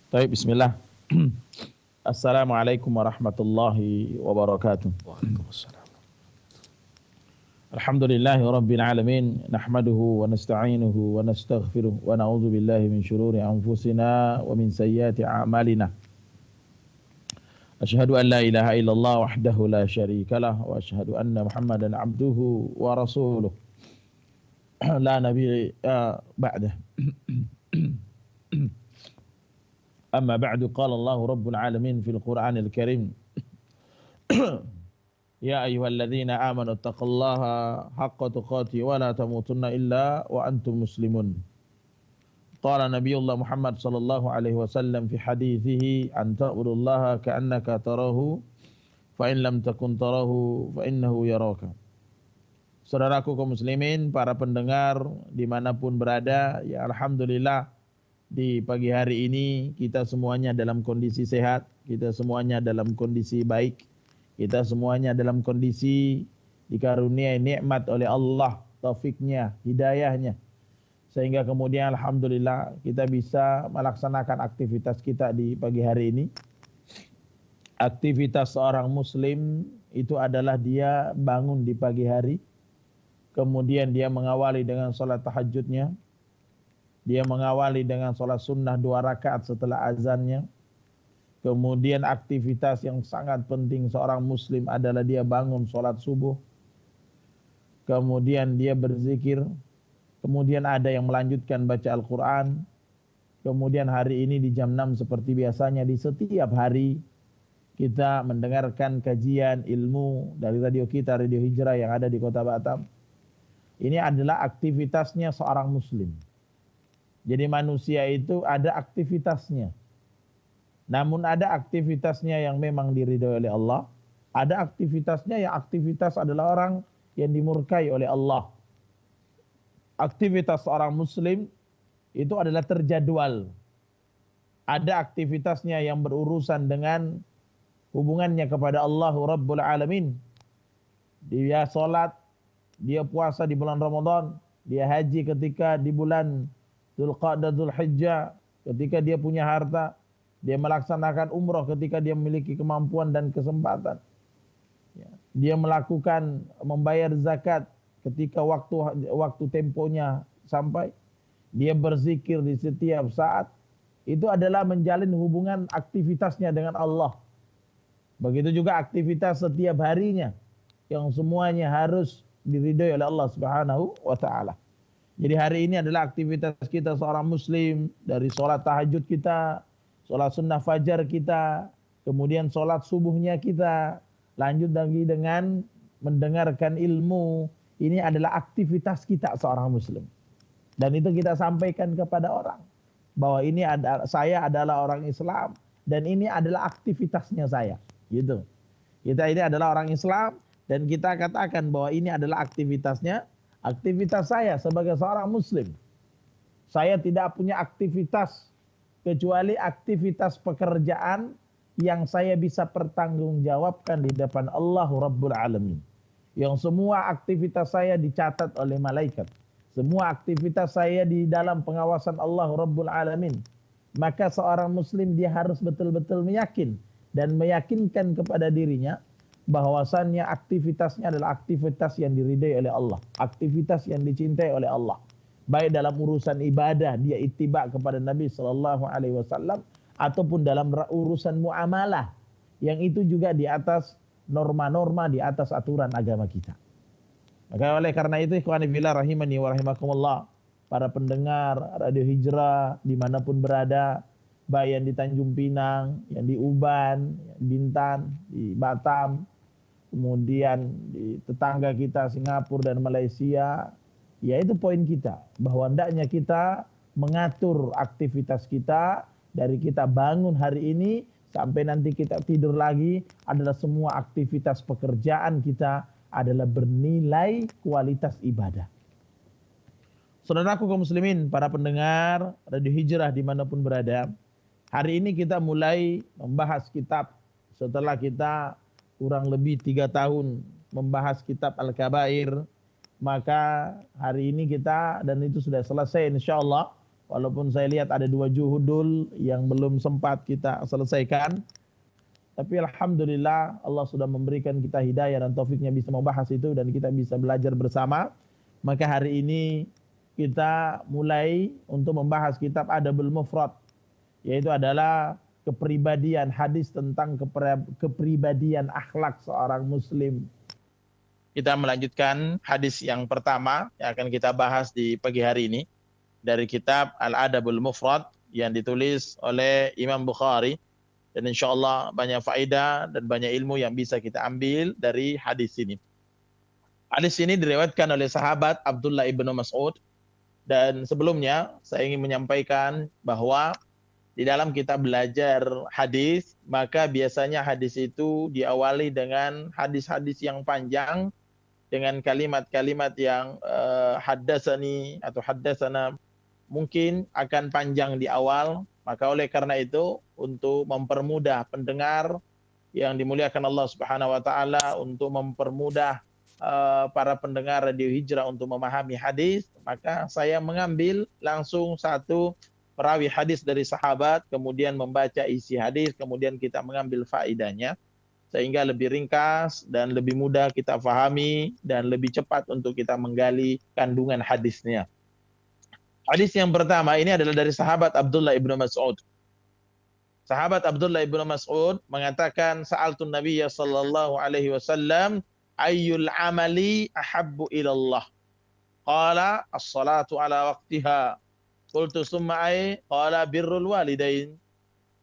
Baik, bismillah. Assalamualaikum warahmatullahi wabarakatuh. Waalaikumsalam. Alhamdulillahi rabbil alamin, nahmaduhu wa nasta'inuhu wa nastaghfiruh wa na'udzu billahi min syururi anfusina wa min sayyiati a'malina. Asyhadu an la ilaha illallah wahdahu la syarikalah wa asyhadu anna Muhammadan abduhu wa rasuluh. La nabiyya ba'dah. Amma ba'du, qala Allah rabbul alamin fil Qur'anil Karim. Ya ayyuhalladzina amanu taqullaha haqqa tuqatih wa la tamutunna illa wa antum muslimun. Qala Nabiullah Muhammad sallallahu alaihi wasallam fi hadithihi an ta'budullaha ka'annaka tarahu fa in lam takun tarahu fa innahu yaraka. Saudaraku kaum muslimin, para pendengar dimanapun berada, ya alhamdulillah di pagi hari ini kita semuanya dalam kondisi sehat, kita semuanya dalam kondisi baik, kita semuanya dalam kondisi dikaruniai nikmat oleh Allah, taufiknya, hidayahnya. Sehingga kemudian alhamdulillah kita bisa melaksanakan aktivitas kita di pagi hari ini. Aktivitas seorang muslim itu adalah dia bangun di pagi hari, kemudian dia mengawali dengan salat tahajudnya, dia mengawali dengan sholat sunnah 2 rakaat setelah azannya. Kemudian aktivitas yang sangat penting seorang muslim adalah dia bangun sholat subuh. Kemudian dia berzikir. Kemudian ada yang melanjutkan baca Al-Quran. Kemudian hari ini di jam 6 seperti biasanya di setiap hari kita mendengarkan kajian ilmu dari radio kita, Radio Hijrah yang ada di Kota Batam. Ini adalah aktivitasnya seorang muslim. Jadi manusia itu ada aktivitasnya. Namun ada aktivitasnya yang memang diridhoi oleh Allah. Ada aktivitasnya yang aktivitas adalah orang yang dimurkai oleh Allah. Aktivitas seorang muslim itu adalah terjadwal. Ada aktivitasnya yang berurusan dengan hubungannya kepada Allah Rabbul Alamin. Dia sholat, dia puasa di bulan Ramadan, dia haji ketika di bulan Dzulqa'dah, Dzulhijjah, ketika dia punya harta, dia melaksanakan umrah ketika dia memiliki kemampuan dan kesempatan. Dia melakukan membayar zakat ketika waktu temponya sampai. Dia berzikir di setiap saat. Itu adalah menjalin hubungan aktivitasnya dengan Allah. Begitu juga aktivitas setiap harinya yang semuanya harus diridhoi oleh Allah Subhanahu wa taala. Jadi hari ini adalah aktivitas kita seorang muslim, dari sholat tahajud kita, sholat sunnah fajar kita, kemudian sholat subuhnya kita, lanjut lagi dengan mendengarkan ilmu. Ini adalah aktivitas kita seorang muslim. Dan itu kita sampaikan kepada orang, bahwa saya adalah orang Islam, dan ini adalah aktivitasnya saya. Gitu. Kita ini adalah orang Islam, dan kita katakan bahwa ini adalah aktivitasnya. Aktivitas saya sebagai seorang muslim. Saya tidak punya aktivitas kecuali aktivitas pekerjaan yang saya bisa pertanggungjawabkan di depan Allah Rabbul Alamin. Yang semua aktivitas saya dicatat oleh malaikat. Semua aktivitas saya di dalam pengawasan Allah Rabbul Alamin. Maka seorang muslim dia harus betul-betul meyakin dan meyakinkan kepada dirinya bahwasannya aktivitasnya adalah aktivitas yang diridai oleh Allah, aktivitas yang dicintai oleh Allah. Baik dalam urusan ibadah dia ittiba kepada Nabi sallallahu alaihi wasallam, ataupun dalam urusan muamalah yang itu juga di atas norma-norma, di atas aturan agama kita. Maka oleh karena itu ikhwani fillah rahimani wa rahimakumullah, para pendengar Radio Hijrah dimanapun berada, baik yang di Tanjung Pinang, yang di Uban, yang di Bintan, di Batam, kemudian di tetangga kita Singapura dan Malaysia, yaitu poin kita bahwa hendaknya kita mengatur aktivitas kita dari kita bangun hari ini sampai nanti kita tidur lagi adalah semua aktivitas pekerjaan kita adalah bernilai kualitas ibadah. Saudaraku kaum muslimin, para pendengar Radio Hijrah dimanapun berada, hari ini kita mulai membahas kitab setelah kita kurang lebih 3 tahun membahas kitab Al-Kabair. Maka hari ini kita, dan itu sudah selesai insyaallah, Walaupun saya lihat ada 2 juhudul yang belum sempat kita selesaikan. Tapi alhamdulillah Allah sudah memberikan kita hidayah dan taufiknya bisa membahas itu dan kita bisa belajar bersama. Maka hari ini kita mulai untuk membahas kitab Adabul Mufrad, yaitu adalah kepribadian hadis tentang kepribadian akhlak seorang muslim. Kita melanjutkan hadis yang pertama yang akan kita bahas di pagi hari ini dari kitab Al-Adabul Mufrad yang ditulis oleh Imam Bukhari. Dan insyaallah banyak faedah dan banyak ilmu yang bisa kita ambil dari hadis ini. Hadis ini diriwayatkan oleh sahabat Abdullah ibnu Mas'ud. Dan sebelumnya saya ingin menyampaikan bahwa di dalam kita belajar hadis, maka biasanya hadis itu diawali dengan hadis-hadis yang panjang, dengan kalimat-kalimat yang haddatsani atau haddatsana mungkin akan panjang di awal. Maka oleh karena itu, untuk mempermudah pendengar yang dimuliakan Allah Subhanahu wa taala, untuk mempermudah para pendengar Radio Hijrah untuk memahami hadis, maka saya mengambil langsung satu perawi hadis dari sahabat, kemudian membaca isi hadis, kemudian kita mengambil faedahnya, sehingga lebih ringkas dan lebih mudah kita fahami dan lebih cepat untuk kita menggali kandungan hadisnya. Hadis yang pertama ini adalah dari sahabat Abdullah ibnu Mas'ud. Sahabat Abdullah ibnu Mas'ud mengatakan, sa'altun Nabiyya sallallahu alaihi wasallam, ayyul amali ahabbu ilallah? Qala as-salatu ala waqtiha. Qultu summa ay? Qala birrul walidain.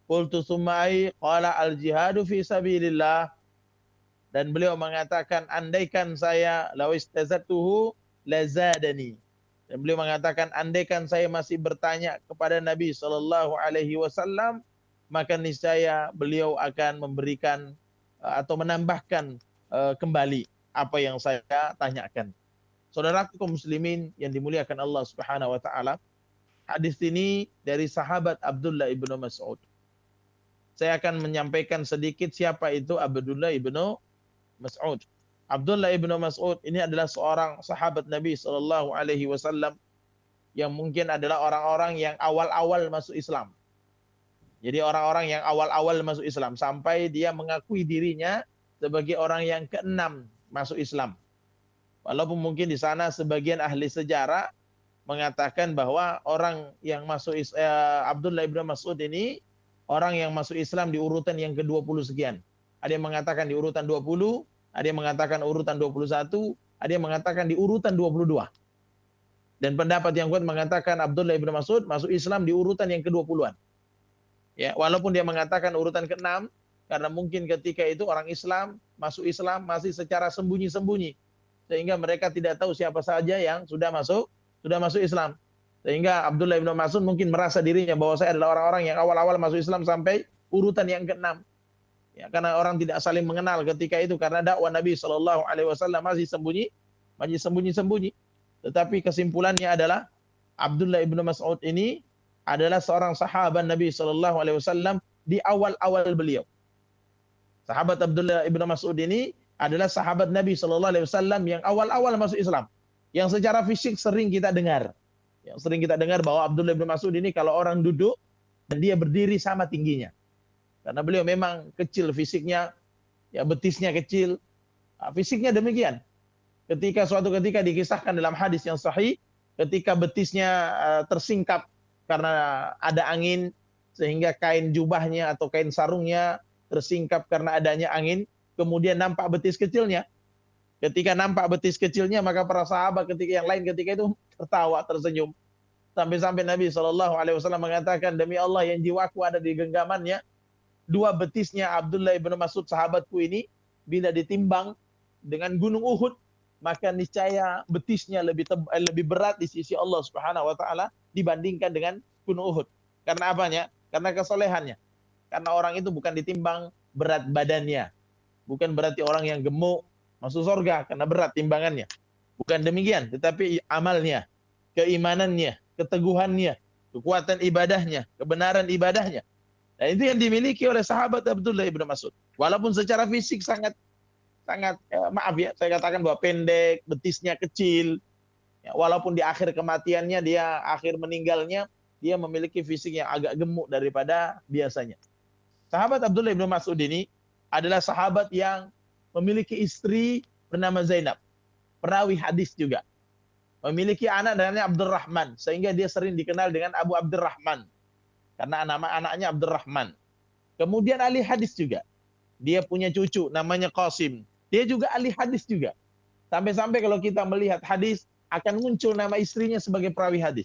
Qultu summa ay? Qala al-jihadu fi sabilillah. Dan beliau mengatakan, andaikan saya law istazatuhu lazadani. Dan beliau mengatakan, andaikan saya masih bertanya kepada Nabi sallallahu alaihi wasallam, maka niscaya beliau akan memberikan atau menambahkan kembali apa yang saya tanyakan. Saudaraku kaum muslimin yang dimuliakan Allah Subhanahu wa taala, hadis ini dari sahabat Abdullah ibnu Mas'ud. Saya akan menyampaikan sedikit siapa itu Abdullah ibnu Mas'ud. Abdullah ibnu Mas'ud ini adalah seorang sahabat Nabi sallallahu alaihi wasallam yang mungkin adalah orang-orang yang awal-awal masuk Islam. Jadi orang-orang yang awal-awal masuk Islam sampai dia mengakui dirinya sebagai orang yang keenam masuk Islam. Walaupun mungkin di sana sebagian ahli sejarah mengatakan bahwa orang yang masuk Abdullah ibnu Mas'ud ini orang yang masuk Islam di urutan yang ke-20 sekian. Ada yang mengatakan di urutan 20, ada yang mengatakan urutan 21, ada yang mengatakan di urutan 22. Dan pendapat yang kuat mengatakan Abdullah ibnu Mas'ud masuk Islam di urutan yang ke-20-an. Ya, walaupun dia mengatakan urutan ke-6 karena mungkin ketika itu orang Islam masuk Islam masih secara sembunyi-sembunyi sehingga mereka tidak tahu siapa saja yang sudah masuk Islam. Sehingga Abdullah ibnu Mas'ud mungkin merasa dirinya bahwa saya adalah orang-orang yang awal-awal masuk Islam sampai urutan yang ke-6. Ya, karena orang tidak saling mengenal ketika itu karena dakwah Nabi sallallahu alaihi wasallam masih sembunyi-sembunyi. Tetapi kesimpulannya adalah Abdullah ibnu Mas'ud ini adalah seorang sahabat Nabi sallallahu alaihi wasallam di awal-awal beliau. Sahabat Abdullah ibnu Mas'ud ini adalah sahabat Nabi sallallahu alaihi wasallam yang awal-awal masuk Islam. Yang secara fisik sering kita dengar. Yang sering kita dengar bahwa Abdullah ibnu Mas'ud ini kalau orang duduk dan dia berdiri sama tingginya. Karena beliau memang kecil fisiknya, ya betisnya kecil, fisiknya demikian. Suatu ketika dikisahkan dalam hadis yang sahih, ketika betisnya tersingkap karena ada angin, sehingga kain jubahnya atau kain sarungnya tersingkap karena adanya angin, kemudian nampak betis kecilnya. Ketika nampak betis kecilnya, maka para sahabat yang lain ketika itu tertawa, tersenyum. Sampai-sampai Nabi SAW mengatakan, demi Allah yang jiwaku ada di genggamannya, dua betisnya Abdullah ibnu Mas'ud sahabatku ini bila ditimbang dengan gunung Uhud maka niscaya betisnya lebih berat di sisi Allah Subhanahu wa taala dibandingkan dengan gunung Uhud. Karena apanya? Karena kesolehannya. Karena orang itu bukan ditimbang berat badannya. Bukan berarti orang yang gemuk masuk surga karena berat timbangannya. Bukan demikian, tetapi amalnya, keimanannya, keteguhannya, kekuatan ibadahnya, kebenaran ibadahnya. Nah, itu yang dimiliki oleh sahabat Abdullah ibnu Mas'ud. Walaupun secara fisik sangat maaf ya, saya katakan bahwa pendek, betisnya kecil. Ya, walaupun di akhir kematiannya, akhir meninggalnya, dia memiliki fisik yang agak gemuk daripada biasanya. Sahabat Abdullah bin Mas'ud ini adalah sahabat yang memiliki istri bernama Zainab, perawi hadis juga. Memiliki anak namanya Abdurrahman, sehingga dia sering dikenal dengan Abu Abdurrahman karena nama anaknya Abdurrahman. Kemudian ahli hadis juga. Dia punya cucu namanya Qasim. Dia juga ahli hadis juga. Sampai-sampai kalau kita melihat hadis akan muncul nama istrinya sebagai perawi hadis.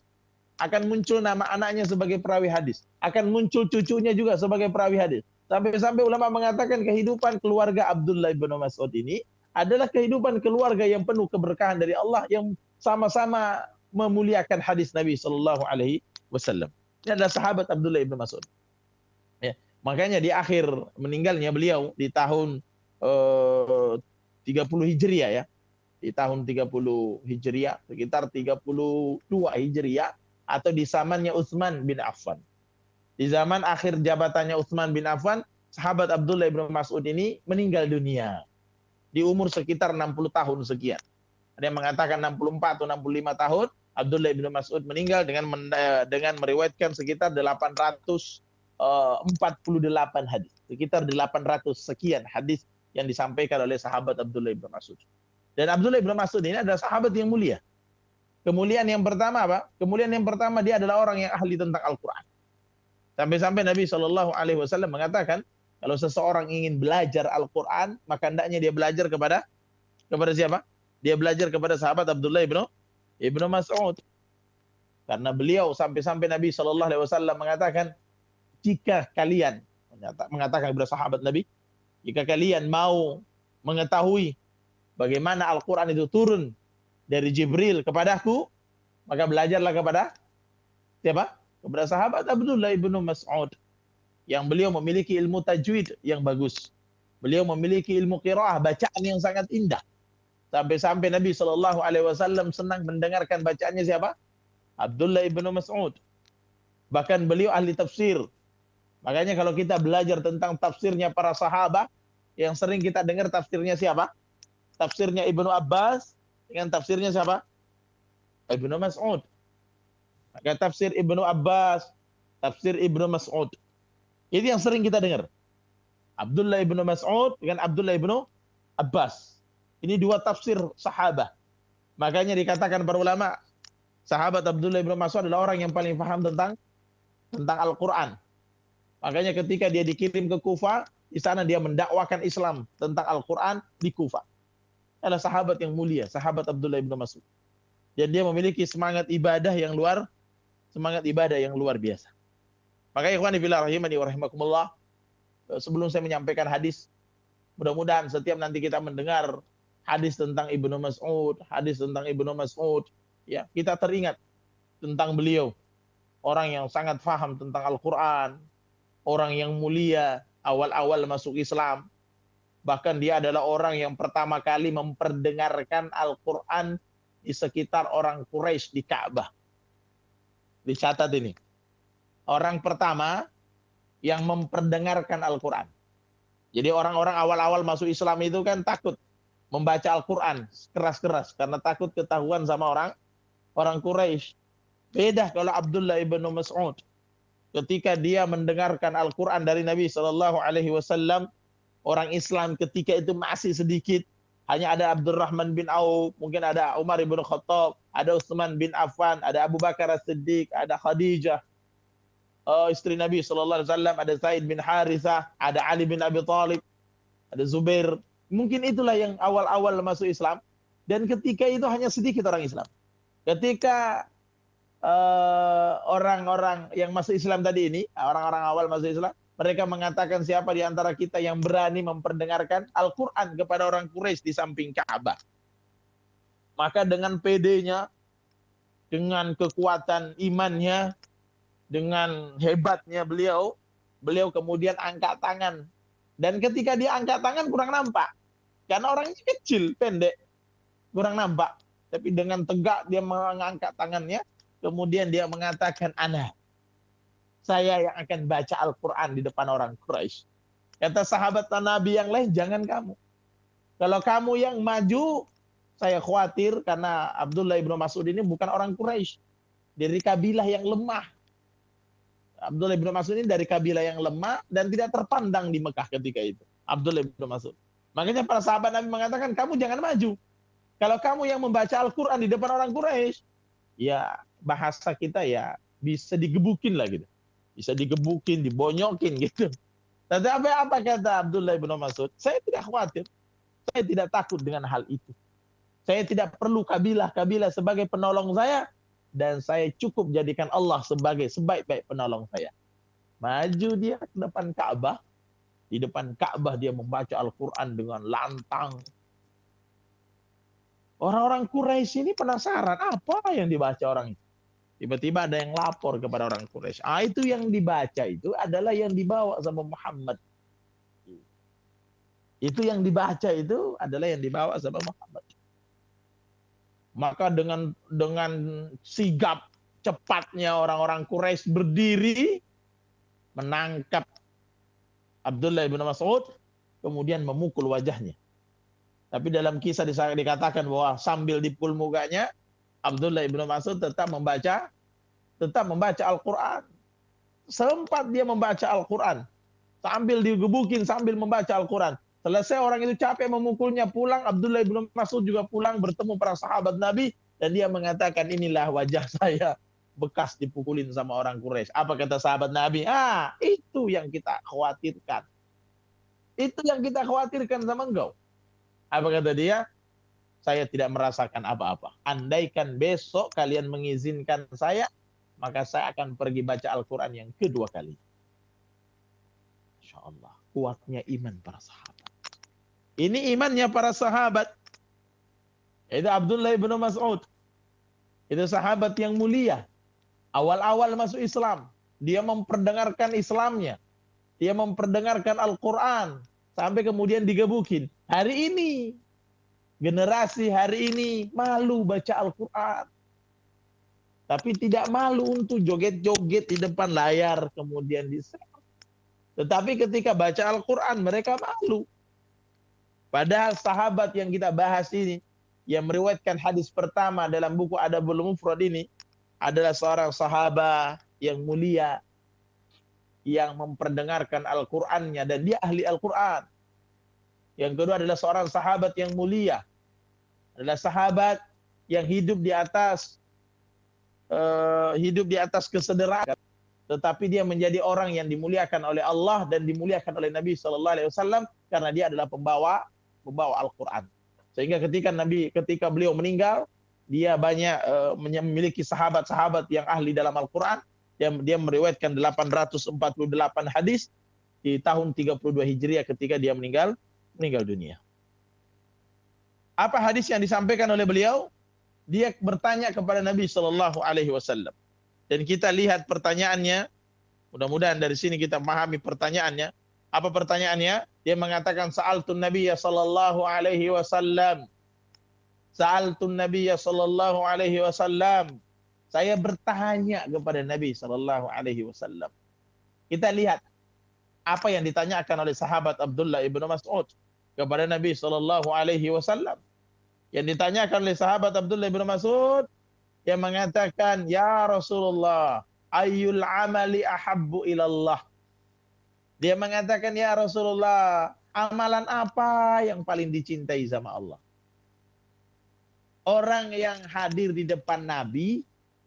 Akan muncul nama anaknya sebagai perawi hadis. Akan muncul cucunya juga sebagai perawi hadis. Sampai-sampai ulama mengatakan kehidupan keluarga Abdullah bin Mas'ud ini adalah kehidupan keluarga yang penuh keberkahan dari Allah, yang sama-sama memuliakan hadis Nabi Shallallahu Alaihi Wasallam. Ini adalah sahabat Abdullah bin Mas'ud. Ya, makanya di akhir meninggalnya beliau di tahun 30 Hijriah ya. Di tahun 30 Hijriah, sekitar 32 Hijriah, atau di zamannya Utsman bin Affan. Di zaman akhir jabatannya Utsman bin Affan, sahabat Abdullah bin Mas'ud ini meninggal dunia. Di umur sekitar 60 tahun sekian. Ada yang mengatakan 64 atau 65 tahun, Abdullah bin Mas'ud meninggal dengan meriwayatkan sekitar 848 hadis. Sekitar 800 sekian hadis yang disampaikan oleh sahabat Abdullah bin Mas'ud. Dan Abdullah bin Mas'ud ini adalah sahabat yang mulia. Kemuliaan yang pertama apa? Kemuliaan yang pertama, dia adalah orang yang ahli tentang Al-Quran. Sampai-sampai Nabi Shallallahu Alaihi Wasallam mengatakan, kalau seseorang ingin belajar Al-Quran, maka hendaknya dia belajar kepada siapa? Dia belajar kepada sahabat Abdullah ibnu Mas'ud. Karena beliau sampai-sampai Nabi Shallallahu Alaihi Wasallam mengatakan, jika kalian mengatakan kepada sahabat Nabi, jika kalian mau mengetahui bagaimana Al-Quran itu turun dari Jibril kepadaku, maka belajarlah kepada siapa? Kepada sahabat Abdullah ibnu Mas'ud, yang beliau memiliki ilmu tajwid yang bagus. Beliau memiliki ilmu qiraah, bacaan yang sangat indah. Sampai-sampai Nabi Shallallahu Alaihi Wasallam senang mendengarkan bacaannya siapa? Abdullah ibnu Mas'ud. Bahkan beliau ahli tafsir. Makanya kalau kita belajar tentang tafsirnya para sahabat, yang sering kita dengar tafsirnya siapa? Tafsirnya Ibnu Abbas dengan tafsirnya siapa? Ibnu Mas'ud. Maka tafsir Ibnu Abbas, tafsir Ibnu Mas'ud. Itu yang sering kita dengar. Abdullah ibnu Mas'ud dengan Abdullah ibnu Abbas. Ini dua tafsir sahabat. Makanya dikatakan para ulama, sahabat Abdullah ibnu Mas'ud adalah orang yang paling paham tentang Al-Quran. Makanya ketika dia dikirim ke Kufah, di sana dia mendakwakan Islam tentang Al-Quran di Kufah. Adalah sahabat yang mulia, sahabat Abdullah ibnu Mas'ud. Dan dia memiliki semangat ibadah yang luar biasa. Makanya ikhwani fillah rahimani wa rahimakumullah, sebelum saya menyampaikan hadis, mudah-mudahan setiap nanti kita mendengar hadis tentang Ibnu Mas'ud, ya, kita teringat tentang beliau, orang yang sangat faham tentang Al-Quran, orang yang mulia, awal-awal masuk Islam. Bahkan dia adalah orang yang pertama kali memperdengarkan Al-Quran di sekitar orang Quraisy di Ka'bah. Dicatat ini. Orang pertama yang memperdengarkan Al-Quran. Jadi orang-orang awal-awal masuk Islam itu kan takut membaca Al-Quran keras-keras karena takut ketahuan sama orang Quraisy. Beda kalau Abdullah ibnu Mas'ud. Ketika dia mendengarkan Al-Quran dari Nabi Shallallahu Alaihi Wasallam, orang Islam ketika itu masih sedikit. Hanya ada Abdurrahman bin Auf, mungkin ada Umar ibn Khattab, ada Utsman bin Affan, ada Abu Bakar As-Siddiq, ada Khadijah, istri Nabi Shallallahu Alaihi Wasallam, ada Zaid bin Harithah, ada Ali bin Abi Thalib, ada Zubair. Mungkin itulah yang awal-awal masuk Islam. Dan ketika itu hanya sedikit orang Islam. Ketika orang-orang yang masuk Islam tadi ini, orang-orang awal masuk Islam, mereka mengatakan, siapa di antara kita yang berani memperdengarkan Al-Quran kepada orang Quraisy di samping Ka'bah. Maka dengan pedenya, dengan kekuatan imannya, dengan hebatnya beliau kemudian angkat tangan. Dan ketika dia angkat tangan kurang nampak. Karena orangnya kecil, pendek, kurang nampak. Tapi dengan tegak dia mengangkat tangannya, kemudian dia mengatakan, saya yang akan baca Al-Quran di depan orang Quraisy. Kata sahabat Nabi yang lain, jangan kamu. Kalau kamu yang maju, saya khawatir karena Abdullah ibnu Mas'ud ini bukan orang Quraisy, dari kabilah yang lemah. Abdullah bin Mas'ud ini dari kabilah yang lemah dan tidak terpandang di Mekah ketika itu. Abdullah bin Mas'ud. Makanya para sahabat Nabi mengatakan, kamu jangan maju. Kalau kamu yang membaca Al-Quran di depan orang Quraisy, ya bahasa kita ya bisa digebukin lah gitu. Bisa digebukin, dibonyokin gitu. Tetapi apa kata Abdullah bin Mas'ud? Saya tidak khawatir. Saya tidak takut dengan hal itu. Saya tidak perlu kabilah-kabilah sebagai penolong saya. Dan saya cukup jadikan Allah sebagai sebaik-baik penolong saya. Maju dia ke depan Ka'bah. Di depan Ka'bah dia membaca Al-Quran dengan lantang. Orang-orang Quraisy ini penasaran apa yang dibaca orang itu. Tiba-tiba ada yang lapor kepada orang Quraisy. Itu yang dibaca itu adalah yang dibawa sama Muhammad. Itu yang dibaca itu adalah yang dibawa sama Muhammad. Maka dengan sigap cepatnya orang-orang Quraisy berdiri menangkap Abdullah bin Mas'ud, kemudian memukul wajahnya. Tapi dalam kisah dikatakan bahwa sambil dipukul mukanya, Abdullah bin Mas'ud tetap membaca Al-Quran. Sempat dia membaca Al-Quran. Sambil digebukin, sambil membaca Al-Quran. Selesai orang itu capek memukulnya, pulang. Abdullah bin Mas'ud juga pulang bertemu para sahabat Nabi. Dan dia mengatakan, inilah wajah saya bekas dipukulin sama orang Quraisy. Apa kata sahabat Nabi? Itu yang kita khawatirkan. Itu yang kita khawatirkan sama engkau. Apa kata dia? Saya tidak merasakan apa-apa. Andaikan besok kalian mengizinkan saya, maka saya akan pergi baca Al-Quran yang kedua kali. Insya Allah. Kuatnya iman para sahabat. Ini imannya para sahabat. Itu Abdullah bin Mas'ud. Itu sahabat yang mulia. Awal-awal masuk Islam. Dia memperdengarkan Islamnya. Dia memperdengarkan Al-Quran. Sampai kemudian digebukin. Hari ini, generasi hari ini malu baca Al-Quran. Tapi tidak malu untuk joget-joget di depan layar. Kemudian di-share. Tetapi ketika baca Al-Quran, mereka malu. Padahal sahabat yang kita bahas ini, yang meriwayatkan hadis pertama dalam buku Adabul Mufrad ini, adalah seorang sahabat yang mulia, yang memperdengarkan Al-Qur'annya, dan dia ahli Al-Qur'an. Yang kedua adalah seorang sahabat yang mulia, adalah sahabat yang hidup di atas kesederhanaan, tetapi dia menjadi orang yang dimuliakan oleh Allah dan dimuliakan oleh Nabi SAW karena dia adalah pembawa Al-Quran. Sehingga ketika beliau meninggal, dia banyak memiliki sahabat-sahabat yang ahli dalam Al-Quran. Dia meriwayatkan 848 hadis di tahun 32 Hijriah ketika dia meninggal dunia. Apa hadis yang disampaikan oleh beliau? Dia bertanya kepada Nabi SAW. Dan kita lihat pertanyaannya. Mudah-mudahan dari sini kita memahami pertanyaannya. Apa pertanyaannya? Dia mengatakan, Sa'altun Nabiyya sallallahu alaihi wasallam. Sa'altun Nabiyya sallallahu alaihi wasallam. Saya bertanya kepada Nabi sallallahu alaihi wasallam. Kita lihat apa yang ditanyakan oleh sahabat Abdullah ibn Mas'ud kepada Nabi sallallahu alaihi wasallam. Yang ditanyakan oleh sahabat Abdullah ibn Mas'ud, yang mengatakan, ya Rasulullah, ayyul amali ahabbu ilallah. Dia mengatakan, ya Rasulullah, amalan apa yang paling dicintai sama Allah? Orang yang hadir di depan Nabi,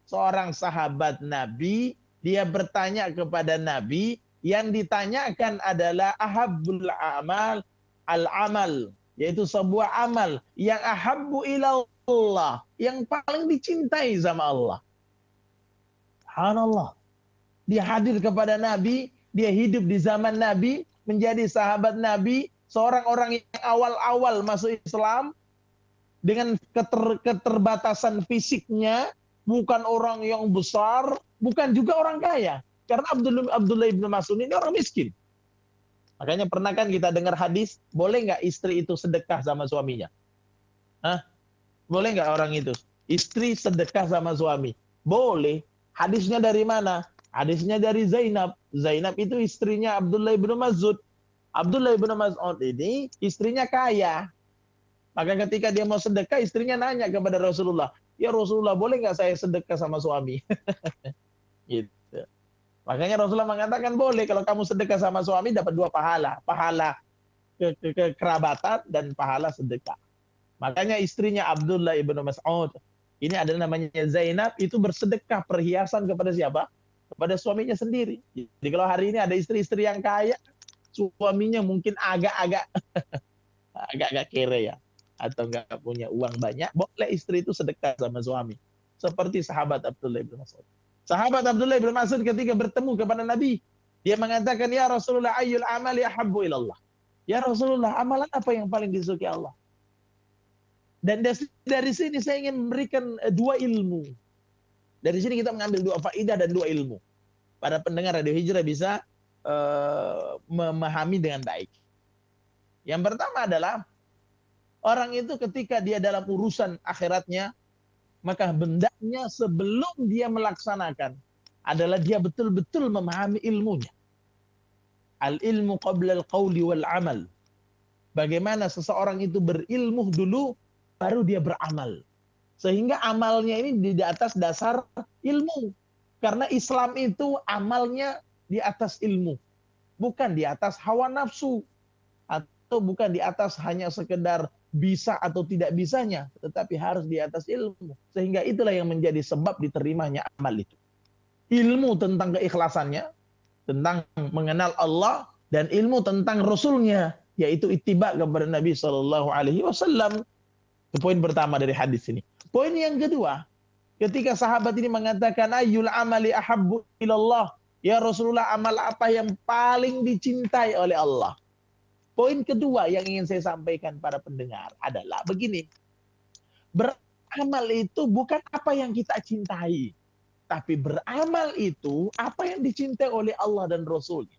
seorang sahabat Nabi, dia bertanya kepada Nabi, yang ditanyakan adalah ahabbul amal, al-amal, yaitu sebuah amal yang ahabbu ilallah, yang paling dicintai sama Allah. Subhanallah. Dia hadir kepada Nabi, dia hidup di zaman Nabi, menjadi sahabat Nabi, seorang orang yang awal-awal masuk Islam, dengan keterbatasan fisiknya, bukan orang yang besar, bukan juga orang kaya. Karena Abdullah ibn Mas'ud ini orang miskin. Makanya pernah kan kita dengar hadis, boleh nggak istri itu sedekah sama suaminya? Boleh nggak orang itu? Istri sedekah sama suami? Boleh. Hadisnya dari mana? Hadisnya dari Zainab. Zainab itu istrinya Abdullah ibn Mas'ud. Abdullah ibn Mas'ud ini istrinya kaya. Maka ketika dia mau sedekah, istrinya nanya kepada Rasulullah, ya Rasulullah, boleh nggak saya sedekah sama suami? Gitu. Makanya Rasulullah mengatakan boleh kalau kamu sedekah sama suami dapat 2 pahala. Pahala kekerabatan dan pahala sedekah. Makanya istrinya Abdullah ibnu Mas'ud, ini adalah namanya Zainab, itu bersedekah perhiasan kepada siapa? Kepada suaminya sendiri. Jadi kalau hari ini ada istri-istri yang kaya, suaminya mungkin agak-agak kere ya, atau nggak punya uang banyak, boleh istri itu sedekah sama suami. Seperti sahabat Abdullah ibnu Mas'ud. Sahabat Abdullah ibnu Mas'ud ketika bertemu kepada Nabi, dia mengatakan, ya Rasulullah, ayyul amali ahabbu ilallah. Ya Rasulullah, amalan apa yang paling disukai Allah? Dan dari sini saya ingin memberikan 2 ilmu. Dari sini kita mengambil 2 faidah dan 2 ilmu. Para pendengar Radio Hijrah bisa memahami dengan baik. Yang pertama adalah, orang itu ketika dia dalam urusan akhiratnya, maka hendaknya sebelum dia melaksanakan adalah dia betul-betul memahami ilmunya. Al-ilmu qabla al-qawli wal-amal. Bagaimana seseorang itu berilmu dulu, baru dia beramal. Sehingga amalnya ini di atas dasar ilmu. Karena Islam itu amalnya di atas ilmu. Bukan di atas hawa nafsu. Atau bukan di atas hanya sekedar bisa atau tidak bisanya. Tetapi harus di atas ilmu. Sehingga itulah yang menjadi sebab diterimanya amal itu. Ilmu tentang keikhlasannya, tentang mengenal Allah, dan ilmu tentang Rasulnya, yaitu ittiba kepada Nabi SAW. Itu poin pertama dari hadis ini. Poin yang kedua, ketika sahabat ini mengatakan, ayyul amali ahabbu ilallah. Ya Rasulullah, amal apa yang paling dicintai oleh Allah? Poin kedua yang ingin saya sampaikan para pendengar adalah begini. Beramal itu bukan apa yang kita cintai. Tapi beramal itu apa yang dicintai oleh Allah dan Rasulnya.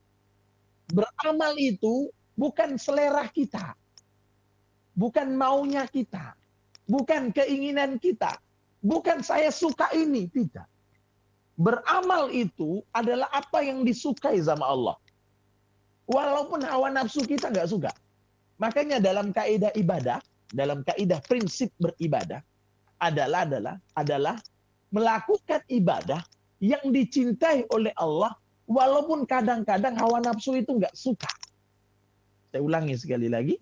Beramal itu bukan selera kita. Bukan maunya kita. Bukan keinginan kita. Bukan saya suka ini. Tidak. Beramal itu adalah apa yang disukai sama Allah. Walaupun hawa nafsu kita nggak suka. Makanya dalam kaidah ibadah, dalam kaidah prinsip beribadah, adalah melakukan ibadah yang dicintai oleh Allah, walaupun kadang-kadang hawa nafsu itu nggak suka. Saya ulangi sekali lagi,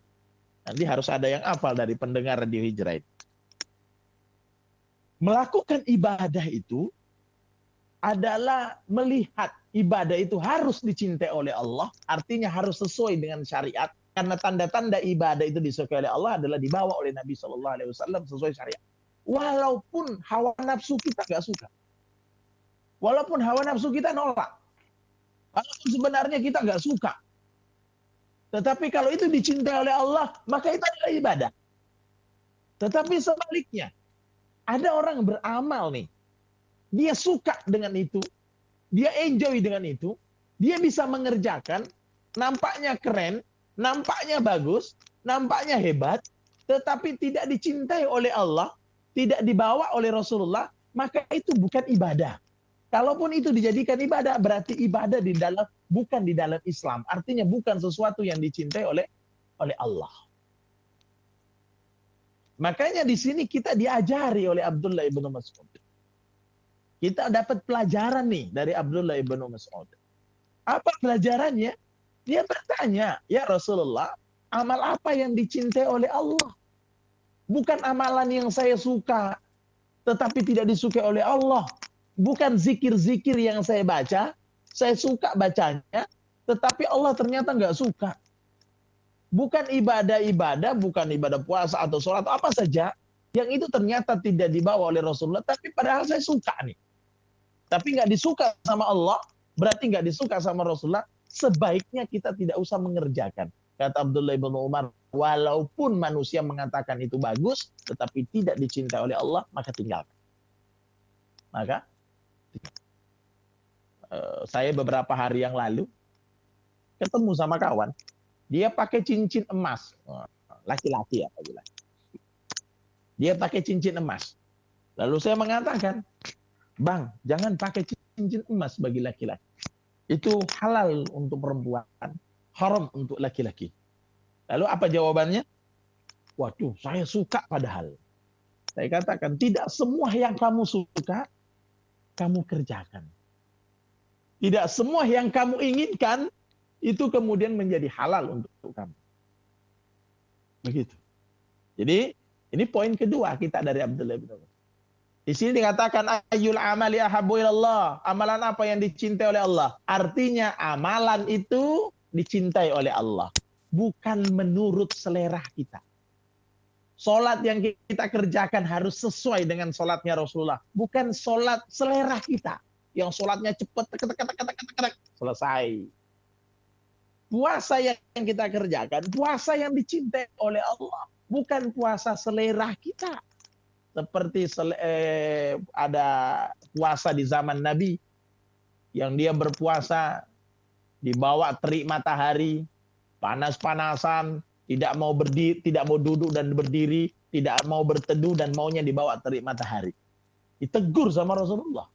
nanti harus ada yang hafal dari pendengar Radio Hijrah. Melakukan ibadah itu adalah melihat ibadah itu harus dicintai oleh Allah, artinya harus sesuai dengan syariat, karena tanda-tanda ibadah itu disukai oleh Allah adalah dibawa oleh Nabi SAW sesuai syariat. Walaupun hawa nafsu kita nggak suka. Walaupun hawa nafsu kita nolak. Walaupun sebenarnya kita nggak suka. Tetapi kalau itu dicintai oleh Allah, maka itu adalah ibadah. Tetapi sebaliknya, ada orang beramal nih. Dia suka dengan itu. Dia enjoy dengan itu. Dia bisa mengerjakan. Nampaknya keren. Nampaknya bagus. Nampaknya hebat. Tetapi tidak dicintai oleh Allah. Tidak dibawa oleh Rasulullah, maka itu bukan ibadah. Kalaupun itu dijadikan ibadah, berarti ibadah bukan di dalam Islam. Artinya bukan sesuatu yang dicintai oleh Allah. Makanya di sini kita diajari oleh Abdullah ibnu Mas'ud. Kita dapat pelajaran nih dari Abdullah ibnu Mas'ud. Apa pelajarannya? Dia bertanya, ya Rasulullah, amal apa yang dicintai oleh Allah? Bukan amalan yang saya suka, tetapi tidak disukai oleh Allah. Bukan zikir-zikir yang saya baca, saya suka bacanya, tetapi Allah ternyata nggak suka. Bukan ibadah-ibadah, bukan ibadah puasa atau sholat, atau apa saja, yang itu ternyata tidak dibawa oleh Rasulullah, tapi padahal saya suka nih. Tapi nggak disuka sama Allah, berarti nggak disuka sama Rasulullah, sebaiknya kita tidak usah mengerjakan. Kata Abdullah bin Umar, walaupun manusia mengatakan itu bagus, tetapi tidak dicintai oleh Allah, maka tinggalkan. Maka, saya beberapa hari yang lalu, ketemu sama kawan, dia pakai cincin emas. Laki-laki ya, dia pakai cincin emas. Lalu saya mengatakan, Bang, jangan pakai cincin emas bagi laki-laki. Itu halal untuk perempuan, haram untuk laki-laki. Lalu apa jawabannya? Waduh, saya suka padahal. Saya katakan, tidak semua yang kamu suka, kamu kerjakan. Tidak semua yang kamu inginkan itu kemudian menjadi halal untuk kamu. Begitu. Jadi ini poin kedua kita dari Abdullah bin Umar. Di sini dikatakan ayyul amali ahabbu ilallah. Amalan apa yang dicintai oleh Allah? Artinya amalan itu dicintai oleh Allah, bukan menurut selera kita. Salat yang kita kerjakan harus sesuai dengan salatnya Rasulullah, bukan salat selera kita. Yang salatnya cepat selesai. Puasa yang kita kerjakan, puasa yang dicintai oleh Allah, bukan puasa selera kita. Seperti ada puasa di zaman Nabi, yang dia berpuasa di bawah terik matahari, panas-panasan, tidak mau berdiri, tidak mau duduk dan berdiri, tidak mau berteduh dan maunya di bawah terik matahari. Ditegur sama Rasulullah.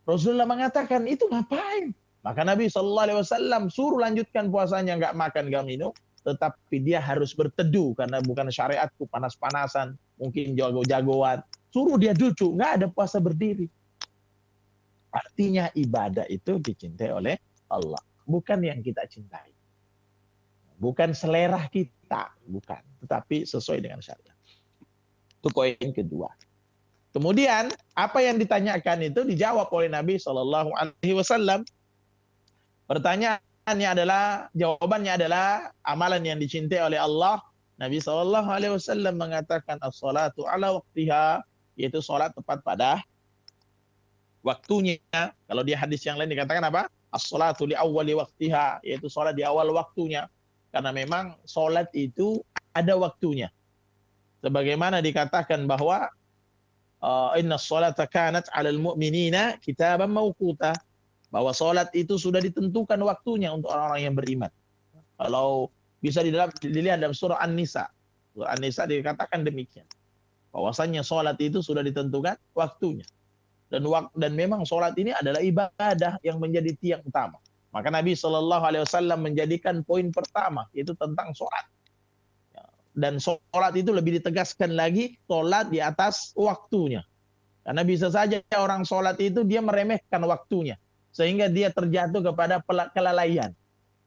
Rasulullah mengatakan, itu ngapain? Maka Nabi SAW suruh lanjutkan puasanya, nggak makan, nggak minum, tetapi dia harus berteduh karena bukan syariatku panas-panasan, mungkin jago-jagoan. Suruh dia duduk, nggak ada puasa berdiri. Artinya ibadah itu dicintai oleh Allah, bukan yang kita cintai. Bukan selera kita, bukan, tetapi sesuai dengan syariat. Itu poin kedua. Kemudian apa yang ditanyakan itu dijawab oleh Nabi SAW. Pertanyaannya adalah, jawabannya adalah amalan yang dicintai oleh Allah. Nabi SAW mengatakan as-salatu ala waqtiha, yaitu salat tepat pada waktunya. Kalau di hadis yang lain dikatakan apa? As-salatu li awwali waqtiha, yaitu salat di awal waktunya. Karena memang salat itu ada waktunya. Sebagaimana dikatakan bahwa inna sholata kanat 'alal mu'minina kitaban mawquta, bahwa salat itu sudah ditentukan waktunya untuk orang-orang yang beriman. Kalau bisa dilihat dalam surah An-Nisa. Surah An-Nisa dikatakan demikian. Bahwasanya salat itu sudah ditentukan waktunya. Dan memang salat ini adalah ibadah yang menjadi tiang utama. Maka Nabi SAW menjadikan poin pertama yaitu tentang salat. Dan sholat itu lebih ditegaskan lagi, sholat di atas waktunya. Karena bisa saja orang sholat itu dia meremehkan waktunya, sehingga dia terjatuh kepada kelalaian.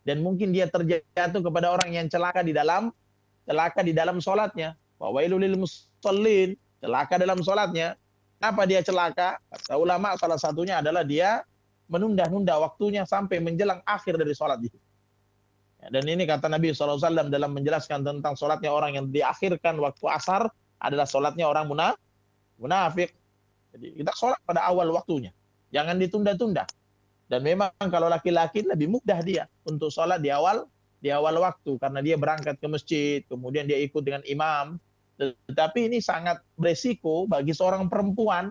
Dan mungkin dia terjatuh kepada orang yang celaka di dalam sholatnya. Wailul lil musallin, celaka dalam sholatnya. Kenapa dia celaka? Kata ulama salah satunya adalah dia menunda-nunda waktunya sampai menjelang akhir dari sholat itu. Dan ini kata Nabi SAW dalam menjelaskan tentang sholatnya orang yang diakhirkan waktu asar adalah sholatnya orang munafik. Jadi kita sholat pada awal waktunya, jangan ditunda-tunda. Dan memang kalau laki-laki lebih mudah dia untuk sholat di awal waktu karena dia berangkat ke masjid, kemudian dia ikut dengan imam. Tetapi ini sangat beresiko bagi seorang perempuan,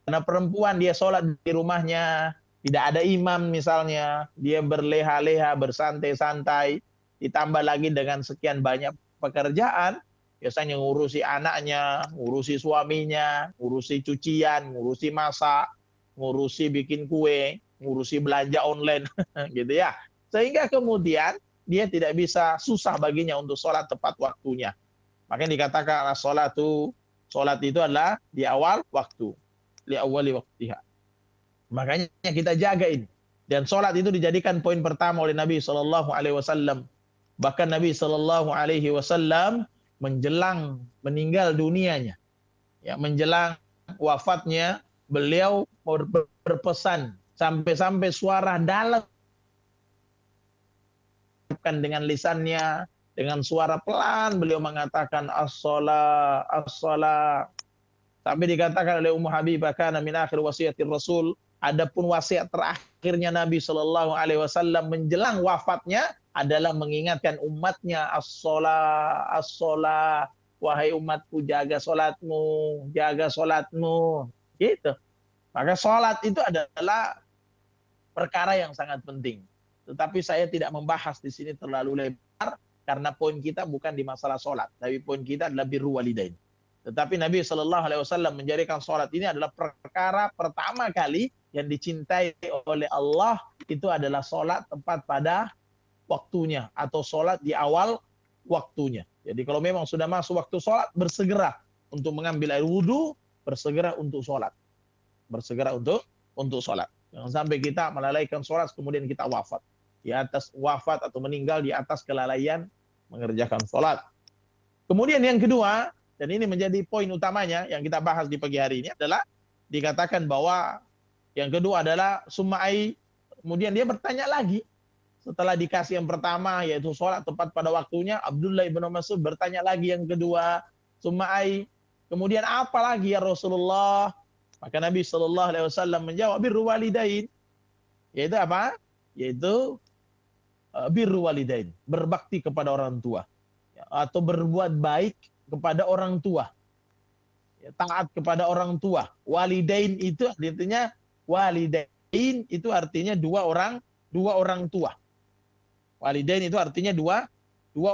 karena perempuan dia sholat di rumahnya, tidak ada imam misalnya, dia berleha-leha, bersantai-santai, ditambah lagi dengan sekian banyak pekerjaan, biasanya ngurusi anaknya, ngurusi suaminya, ngurusi cucian, ngurusi masak, ngurusi bikin kue, ngurusi belanja online, gitu ya. Sehingga kemudian dia tidak bisa, susah baginya untuk sholat tepat waktunya. Makanya dikatakan sholat itu adalah di awal waktu, li awwali waqtiha. Makanya kita jaga ini. Dan sholat itu dijadikan poin pertama oleh Nabi SAW. Bahkan Nabi SAW menjelang meninggal dunianya, ya, menjelang wafatnya, beliau berpesan sampai-sampai suara dalam dengan lisannya, dengan suara pelan beliau mengatakan as-shalah, as-shalah. Sampai dikatakan oleh Ummu Habibah kana min akhir wasiyatir Rasul. Adapun wasiat terakhirnya Nabi SAW menjelang wafatnya adalah mengingatkan umatnya as-shalah, as-shalah, wahai umatku jaga salatmu, jaga salatmu, gitu. Maka salat itu adalah perkara yang sangat penting. Tetapi saya tidak membahas di sini terlalu lebar karena poin kita bukan di masalah salat, tapi poin kita adalah birrul walidain. Tetapi Nabi SAW menjadikan salat ini adalah perkara pertama kali yang dicintai oleh Allah, itu adalah salat tepat pada waktunya atau salat di awal waktunya. Jadi kalau memang sudah masuk waktu salat, bersegera untuk mengambil air wudu, bersegera untuk salat. Bersegera untuk salat. Jangan sampai kita melalaikan sholat kemudian kita wafat. Di atas wafat atau meninggal di atas kelalaian mengerjakan sholat. Kemudian yang kedua, dan ini menjadi poin utamanya yang kita bahas di pagi hari ini adalah dikatakan bahwa yang kedua adalah sumai, kemudian dia bertanya lagi. Setelah dikasih yang pertama yaitu sholat tepat pada waktunya, Abdullah ibn Mas'ud bertanya lagi yang kedua, sumai, kemudian apa lagi ya Rasulullah? Maka Nabi SAW menjawab, birru walidain. Yaitu apa? Yaitu birru walidain. Berbakti kepada orang tua. Atau berbuat baik kepada orang tua. Taat kepada orang tua. Walidain itu artinya, walidain itu artinya dua orang tua. Walidain itu artinya dua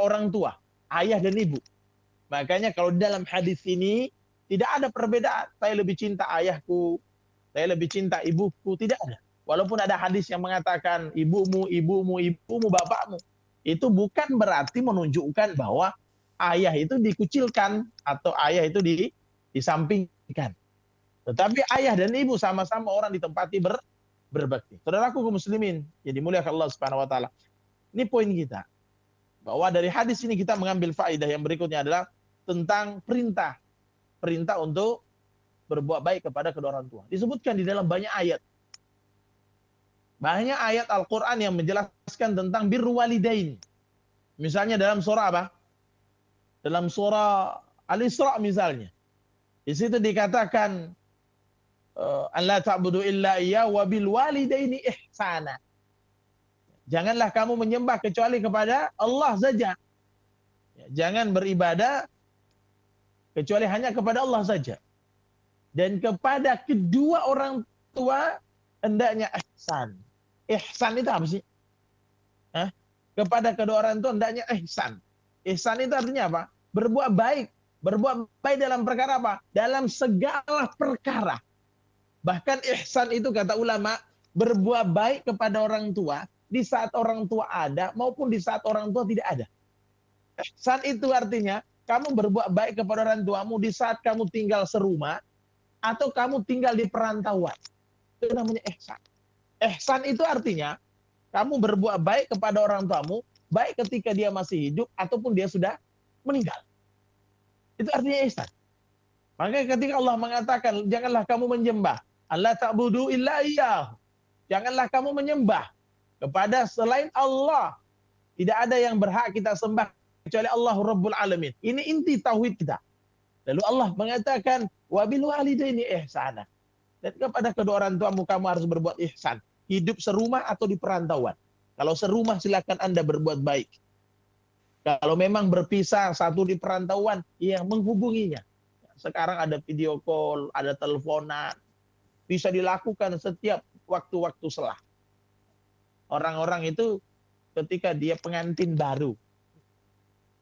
orang tua. Ayah dan ibu. Makanya kalau dalam hadis ini, tidak ada perbedaan. Saya lebih cinta ayahku, saya lebih cinta ibuku. Tidak ada. Walaupun ada hadis yang mengatakan ibumu, bapakmu. Itu bukan berarti menunjukkan bahwa ayah itu dikucilkan atau ayah itu disampingkan. Tetapi ayah dan ibu sama-sama orang ditempati berbakti. Saudaraku kaum muslimin, yang dimuliakan Allah Subhanahu wa taala. Ini poin kita. Bahwa dari hadis ini kita mengambil faedah yang berikutnya adalah tentang perintah untuk berbuat baik kepada kedua orang tua. Disebutkan di dalam banyak ayat. Banyak ayat Al-Quran yang menjelaskan tentang birru walidain. Misalnya dalam surah apa? Dalam surah Al-Isra misalnya. Di situ dikatakan an la ta'budu illa iya wa bil walidaini ihsana. Janganlah kamu menyembah kecuali kepada Allah saja. Jangan beribadah kecuali hanya kepada Allah saja. Dan kepada kedua orang tua hendaknya ihsan. Ihsan itu apa sih? Kepada kedua orang tua hendaknya ihsan. Ihsan itu artinya apa? Berbuat baik. Berbuat baik dalam perkara apa? Dalam segala perkara. Bahkan ihsan itu kata ulama, berbuat baik kepada orang tua di saat orang tua ada maupun di saat orang tua tidak ada. Ihsan itu artinya kamu berbuat baik kepada orang tuamu di saat kamu tinggal serumah atau kamu tinggal di perantauan. Itu namanya ihsan. Ihsan itu artinya kamu berbuat baik kepada orang tuamu baik ketika dia masih hidup ataupun dia sudah meninggal. Itu artinya ihsan. Maka ketika Allah mengatakan janganlah kamu menyembah, Allah ta'budu illa iyyah. Janganlah kamu menyembah kepada selain Allah. Tidak ada yang berhak kita sembah kecuali Allah Rabbul Alamin. Ini inti tauhid kita. Lalu Allah mengatakan wabil walidaini ihsana. Dan kepada kedua orang tuamu kamu harus berbuat ihsan. Hidup serumah atau di perantauan. Kalau serumah silakan Anda berbuat baik. Kalau memang berpisah satu di perantauan, ya menghubunginya. Sekarang ada video call, ada teleponan. Bisa dilakukan setiap waktu-waktu selah. Orang-orang itu ketika dia pengantin baru.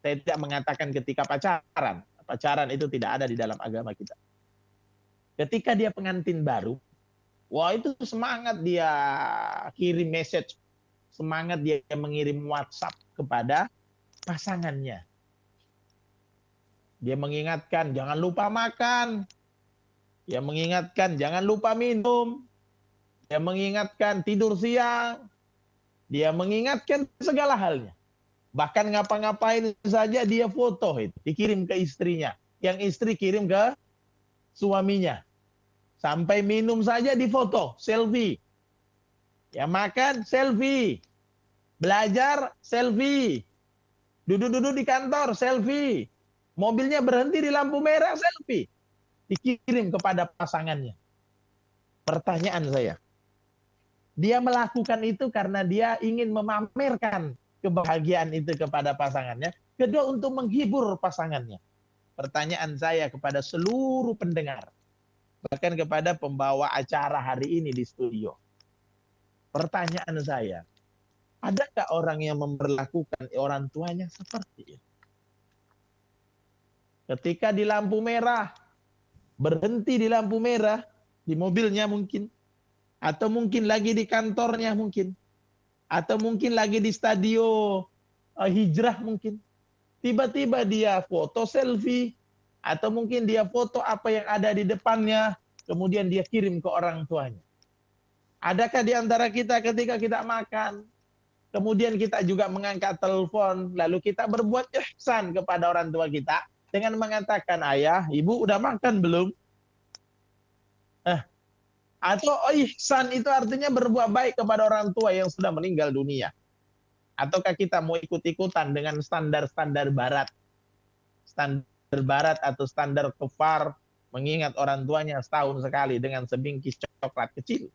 Saya tidak mengatakan ketika pacaran. Pacaran itu tidak ada di dalam agama kita. Ketika dia pengantin baru, wah itu semangat dia kirim message. Semangat dia mengirim WhatsApp kepada pasangannya. Dia mengingatkan, jangan lupa makan. Dia mengingatkan, jangan lupa minum. Dia mengingatkan, tidur siang. Dia mengingatkan segala halnya. Bahkan ngapa-ngapain saja dia foto itu, dikirim ke istrinya. Yang istri kirim ke suaminya. Sampai minum saja difoto, selfie. Ya makan, selfie. Belajar, selfie. Duduk-duduk di kantor, selfie. Mobilnya berhenti di lampu merah, selfie. Dikirim kepada pasangannya. Pertanyaan saya. Dia melakukan itu karena dia ingin memamerkan kebahagiaan itu kepada pasangannya. Kedua, untuk menghibur pasangannya. Pertanyaan saya kepada seluruh pendengar. Bahkan kepada pembawa acara hari ini di studio. Pertanyaan saya. Adakah orang yang memperlakukan orang tuanya seperti itu? Ketika di lampu merah, berhenti di lampu merah, di mobilnya mungkin. Atau mungkin lagi di kantornya mungkin. Atau mungkin lagi di stadion hijrah mungkin. Tiba-tiba dia foto selfie. Atau mungkin dia foto apa yang ada di depannya. Kemudian dia kirim ke orang tuanya. Adakah di antara kita ketika kita makan, kemudian kita juga mengangkat telepon, lalu kita berbuat ihsan kepada orang tua kita dengan mengatakan, ayah, ibu udah makan belum? Atau ihsan itu artinya berbuat baik kepada orang tua yang sudah meninggal dunia. Ataukah kita mau ikut-ikutan dengan standar-standar barat? Standar barat atau standar kufar, mengingat orang tuanya setahun sekali dengan sebingkis coklat kecil.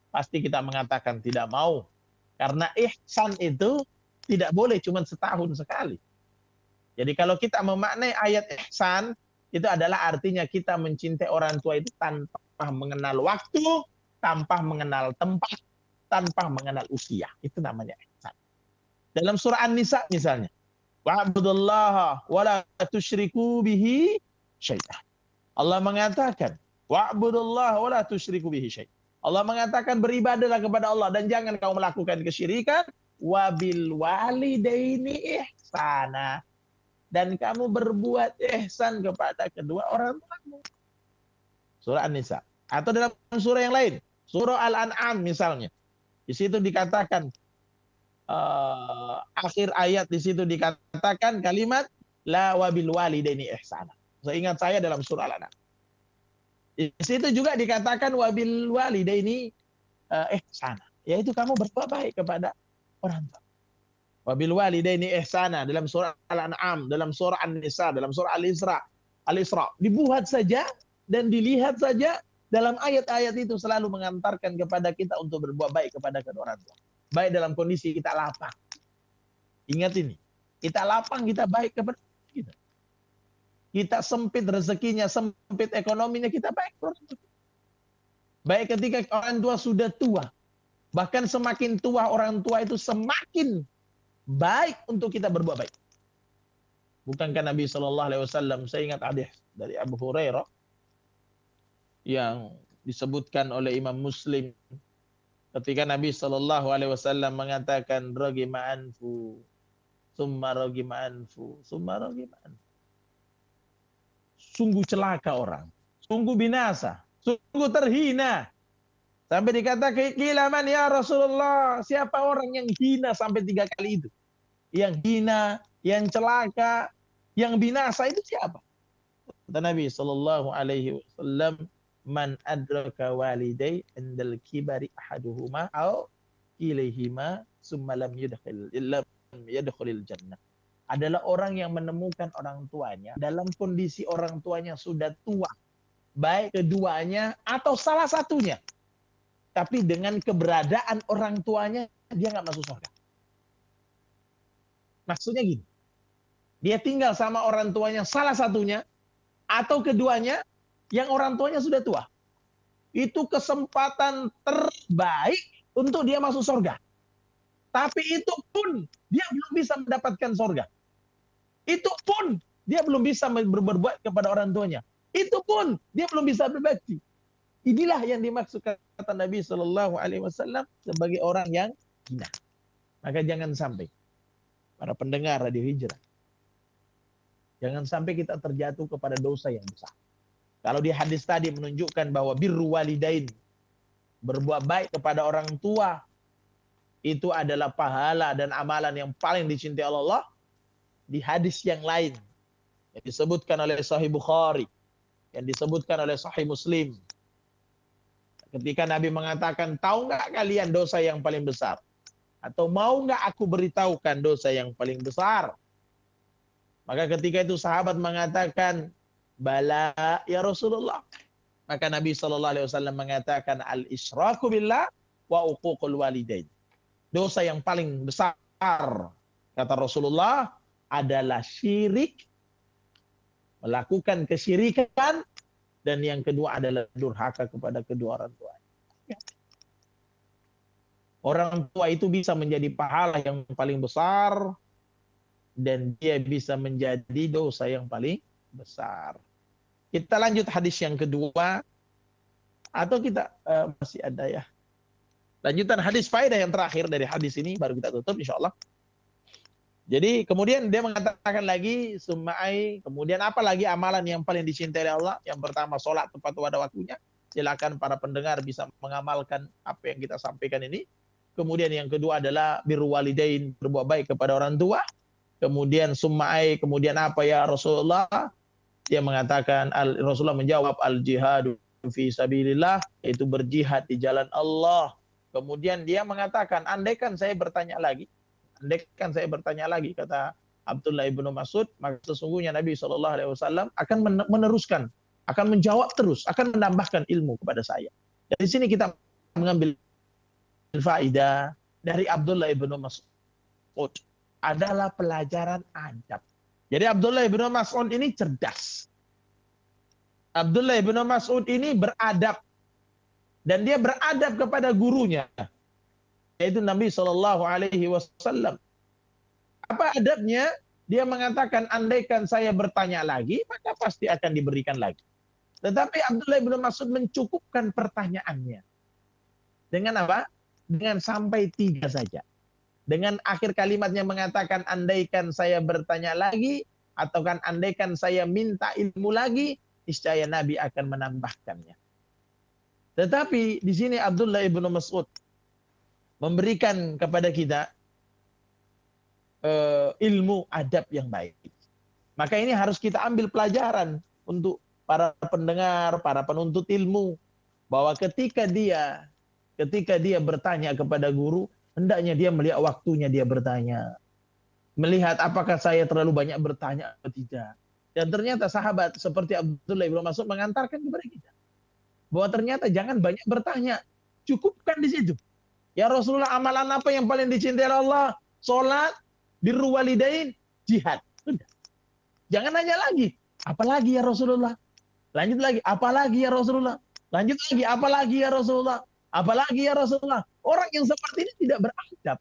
Pasti kita mengatakan tidak mau. Karena ihsan itu tidak boleh cuma setahun sekali. Jadi kalau kita memaknai ayat ihsan, itu adalah artinya kita mencintai orang tua itu tanpa mengenal waktu, tanpa mengenal tempat, tanpa mengenal usia. Itu namanya ihsan. Dalam surah An-Nisa misalnya, wa'budullaha wa la tusyriku bihi syai'an. Allah mengatakan, wa'budullaha wa la tusyriku bihi syai'an. Allah mengatakan beribadahlah kepada Allah dan jangan kau melakukan kesyirikan, wabil walidaini ihsana. Dan kamu berbuat ihsan kepada kedua orang tuamu. Surah An-Nisa. Atau dalam surah yang lain, surah Al-An'am misalnya. Di situ dikatakan akhir ayat di situ dikatakan kalimat la wabil walidaini ihsana. Seingat saya dalam surah Al-An'am. Di situ juga dikatakan wabil walidaini ihsana, yaitu kamu berbuat baik kepada orang tua. Wabil walidaini ihsana dalam surah Al-An'am, dalam surah An-Nisa, dalam surah Al-Isra. Dibuat saja dan dilihat saja dalam ayat-ayat itu selalu mengantarkan kepada kita untuk berbuat baik kepada kedua orang tua. Baik dalam kondisi kita lapang. Ingat ini, kita lapang, kita baik kepada kita. Kita sempit rezekinya, sempit ekonominya, kita baik kepada orang tua. Baik ketika orang tua sudah tua. Bahkan semakin tua orang tua itu semakin baik untuk kita berbuat baik. Bukankah Nabi SAW, saya ingat hadis dari Abu Hurairah yang disebutkan oleh Imam Muslim ketika Nabi SAW mengatakan ragima anfu, summa ragima anfu, summa ragima anfu. Sungguh celaka orang, sungguh binasa, sungguh terhina. Sampai dikatakan, "Kilaman ya Rasulullah, siapa orang yang hina sampai 3 kali itu? Yang hina, yang celaka, yang binasa itu siapa?" Kata Nabi SAW, "Man adraka walidai indal kibari ahaduhuma au ilaihima summa lam yadkhulil jannah." Adalah orang yang menemukan orang tuanya dalam kondisi orang tuanya sudah tua, baik keduanya atau salah satunya. Tapi dengan keberadaan orang tuanya, dia nggak masuk surga. Maksudnya gini, dia tinggal sama orang tuanya salah satunya atau keduanya yang orang tuanya sudah tua. Itu kesempatan terbaik untuk dia masuk surga. Tapi itu pun dia belum bisa mendapatkan surga. Itu pun dia belum bisa berbuat kepada orang tuanya. Itu pun dia belum bisa berbakti. Inilah yang dimaksud kata Nabi SAW sebagai orang yang hina. Maka jangan sampai para pendengar Radio Hijrah, jangan sampai kita terjatuh kepada dosa yang besar. Kalau di hadis tadi menunjukkan bahwa birru walidain, berbuat baik kepada orang tua, itu adalah pahala dan amalan yang paling dicintai Allah. Di hadis yang lain yang disebutkan oleh Sahih Bukhari, yang disebutkan oleh Sahih Muslim, ketika Nabi mengatakan, tahu nggak kalian dosa yang paling besar? Atau mau nggak aku beritahukan dosa yang paling besar? Maka ketika itu sahabat mengatakan, bala ya Rasulullah. Maka Nabi SAW mengatakan, al-isyraku billah wa uququl walidain. Dosa yang paling besar, kata Rasulullah, adalah syirik, melakukan kesyirikan, dan yang kedua adalah durhaka kepada kedua orang tua. Orang tua itu bisa menjadi pahala yang paling besar, dan dia bisa menjadi dosa yang paling besar. Kita lanjut hadis yang kedua, atau kita masih ada ya. Lanjutan hadis faedah yang terakhir dari hadis ini, baru kita tutup insya Allah. Jadi kemudian dia mengatakan lagi, summai, kemudian apa lagi amalan yang paling dicintai oleh Allah? Yang pertama sholat tepat pada waktunya. Silakan para pendengar bisa mengamalkan apa yang kita sampaikan ini. Kemudian yang kedua adalah birrul walidain, berbuat baik kepada orang tua. Kemudian summa'ai, kemudian apa ya Rasulullah? Dia mengatakan, Rasulullah menjawab al-jihadu fi sabilillah, yaitu berjihad di jalan Allah. Kemudian dia mengatakan, andaikan saya bertanya lagi, kata Abdullah ibnu Mas'ud, maka sesungguhnya Nabi SAW akan meneruskan, akan menjawab terus, akan menambahkan ilmu kepada saya. Dari sini kita mengambil faedah dari Abdullah ibnu Mas'ud adalah pelajaran adab. Jadi Abdullah ibnu Mas'ud ini cerdas. Abdullah ibnu Mas'ud ini beradab. Dan dia beradab kepada gurunya, yaitu Nabi SAW. Apa adabnya? Dia mengatakan, andaikan saya bertanya lagi, maka pasti akan diberikan lagi. Tetapi Abdullah ibnu Mas'ud mencukupkan pertanyaannya. Dengan apa? Dengan sampai 3 saja. Dengan akhir kalimatnya mengatakan, andaikan saya bertanya lagi, atau kan andaikan saya minta ilmu lagi, niscaya Nabi akan menambahkannya. Tetapi di sini Abdullah ibnu Mas'ud memberikan kepada kita ilmu adab yang baik. Maka ini harus kita ambil pelajaran untuk para pendengar, para penuntut ilmu, bahwa ketika dia bertanya kepada guru, hendaknya dia melihat waktunya dia bertanya. Melihat apakah saya terlalu banyak bertanya atau tidak. Dan ternyata sahabat seperti Abdullah ibnu Mas'ud mengantarkan kepada kita bahwa ternyata jangan banyak bertanya. Cukupkan di situ. Ya Rasulullah, amalan apa yang paling dicintai Allah? Salat, birrul walidain, jihad. Sudah. Jangan nanya lagi. Apalagi ya Rasulullah? Lanjut lagi. Apalagi ya Rasulullah? Lanjut lagi. Apalagi ya Rasulullah? Apalagi ya Rasulullah? Orang yang seperti ini tidak beradab.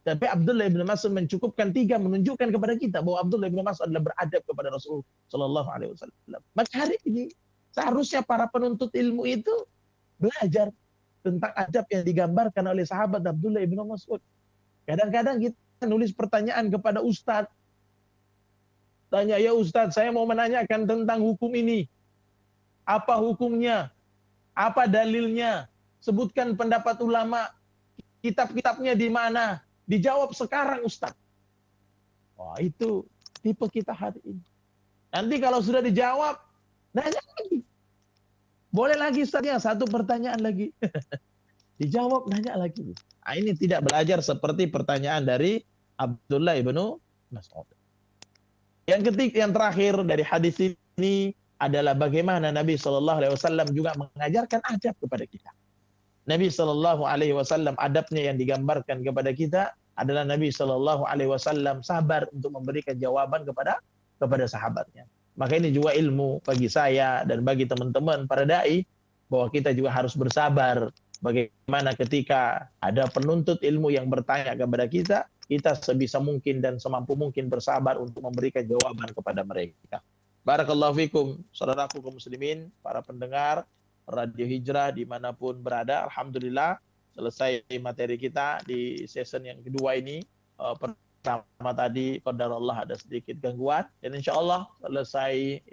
Tapi Abdullah bin Mas'ud mencukupkan 3, menunjukkan kepada kita bahwa Abdullah bin Mas'ud adalah beradab kepada Rasulullah Shallallahu Alaihi Wasallam. Maka hari ini seharusnya para penuntut ilmu itu belajar tentang adab yang digambarkan oleh sahabat Abdullah bin Mas'ud. Kadang-kadang kita nulis pertanyaan kepada ustadz. Tanya, ya ustadz, saya mau menanyakan tentang hukum ini. Apa hukumnya? Apa dalilnya? Sebutkan pendapat ulama. Kitab-kitabnya di mana? Dijawab sekarang ustadz. Wah, itu tipe kita hari ini. Nanti kalau sudah dijawab, nanya lagi. Boleh lagi ustadznya, 1 pertanyaan lagi. Dijawab, nanya lagi. Nah, ini tidak belajar seperti pertanyaan dari Abdullah ibnu Mas'ud. Yang terakhir dari hadis ini adalah bagaimana Nabi SAW juga mengajarkan adab kepada kita. Nabi SAW adabnya yang digambarkan kepada kita adalah Nabi SAW sabar untuk memberikan jawaban kepada sahabatnya. Maka ini juga ilmu bagi saya dan bagi teman-teman para dai, bahwa kita juga harus bersabar. Bagaimana ketika ada penuntut ilmu yang bertanya kepada kita, kita sebisa mungkin dan semampu mungkin bersabar untuk memberikan jawaban kepada mereka. Barakallahu fikum, saudaraku kaum muslimin, para pendengar Radio Hijrah dimanapun berada. Alhamdulillah selesai materi kita di season yang kedua ini. Pertama tadi qadarullah ada sedikit gangguan, dan insya Allah selesai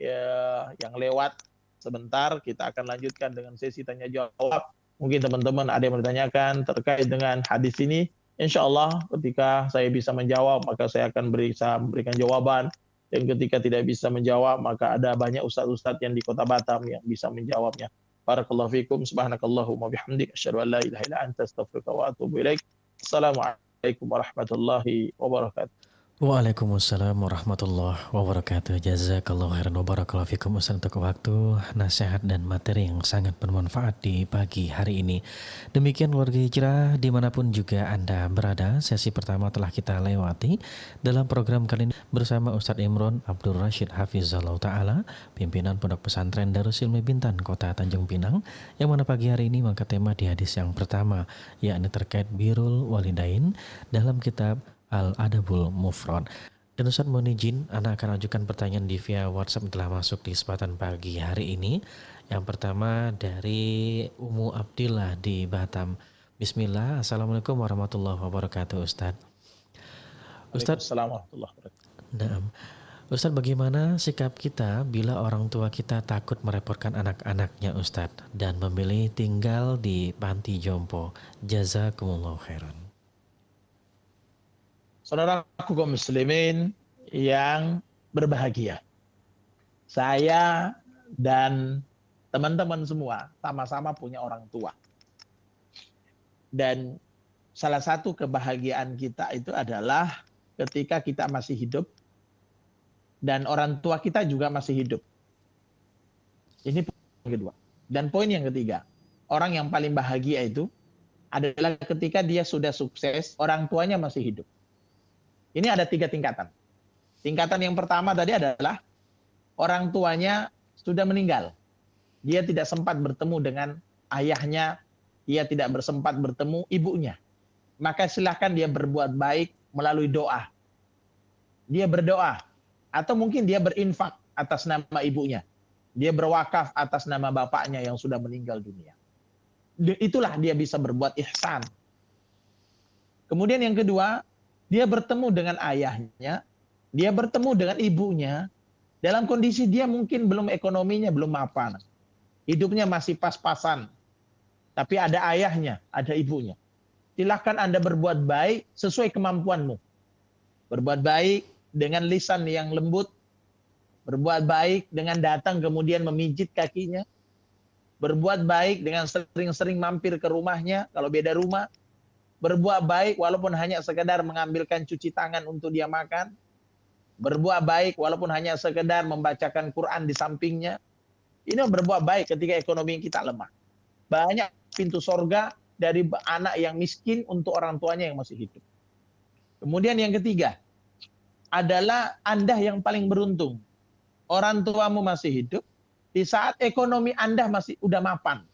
yang lewat sebentar, kita akan lanjutkan dengan sesi tanya jawab. Mungkin teman-teman ada yang bertanyakan terkait dengan hadis ini. Insya Allah ketika saya bisa menjawab, maka saya akan memberikan jawaban. Dan ketika tidak bisa menjawab, maka ada banyak ustadz-ustadz yang di Kota Batam yang bisa menjawabnya. Barakallahu fikum, subhanakallahumma bihamdik, asyhadu an la ilaha illa anta, astaghfiruka wa atubu ilaik. Assalamualaikum warahmatullahi wabarakatuh. Waalaikumsalam warahmatullahi wabarakatuh. Jazakallahu khairan wa barakallahu fikum Ustaz untuk waktu, nasihat dan materi yang sangat bermanfaat di pagi hari ini. Demikian keluarga Hijrah dimanapun juga Anda berada, sesi pertama telah kita lewati dalam program kali ini bersama Ustadz Imron Abdul Rashid Hafizallahu Ta'ala, pimpinan Pondok Pesantren Darus Ilmi Bintan Kota Tanjung Pinang, yang mana pagi hari ini mengangkat tema di hadis yang pertama, yakni terkait birrul walidain dalam kitab Al-Adabul Mufrad. Dan Ustaz mohon izin, Anda akan ajukan pertanyaan di via WhatsApp telah masuk di kesempatan pagi hari ini. Yang pertama dari Umu Abdillah di Batam. Bismillah, Assalamualaikum warahmatullahi wabarakatuh Ustaz. Waalaikumsalam warahmatullahi wabarakatuh. Nah, Ustadz, bagaimana sikap kita bila orang tua kita takut merepotkan anak-anaknya Ustadz dan memilih tinggal di panti jompo? Jazakumullah khairan. Saudaraku kaum muslimin yang berbahagia. Saya dan teman-teman semua sama-sama punya orang tua. Dan salah satu kebahagiaan kita itu adalah ketika kita masih hidup dan orang tua kita juga masih hidup. Ini poin yang kedua. Dan poin yang ketiga, orang yang paling bahagia itu adalah ketika dia sudah sukses, orang tuanya masih hidup. Ini ada 3 tingkatan. Tingkatan yang pertama tadi adalah orang tuanya sudah meninggal. Dia tidak sempat bertemu dengan ayahnya, dia tidak bersempat bertemu ibunya. Maka silahkan dia berbuat baik melalui doa. Dia berdoa, atau mungkin dia berinfak atas nama ibunya. Dia berwakaf atas nama bapaknya yang sudah meninggal dunia. Itulah dia bisa berbuat ihsan. Kemudian yang kedua, dia bertemu dengan ayahnya, dia bertemu dengan ibunya, dalam kondisi dia mungkin belum ekonominya belum mapan. Hidupnya masih pas-pasan. Tapi ada ayahnya, ada ibunya. Silahkan Anda berbuat baik sesuai kemampuanmu. Berbuat baik dengan lisan yang lembut, berbuat baik dengan datang kemudian memijit kakinya, berbuat baik dengan sering-sering mampir ke rumahnya kalau beda rumah, berbuat baik walaupun hanya sekedar mengambilkan cuci tangan untuk dia makan, berbuat baik walaupun hanya sekedar membacakan Quran di sampingnya. Ini berbuat baik ketika ekonomi kita lemah. Banyak pintu sorga dari anak yang miskin untuk orang tuanya yang masih hidup. Kemudian yang ketiga, adalah Anda yang paling beruntung. Orang tuamu masih hidup, di saat ekonomi Anda masih udah mapan.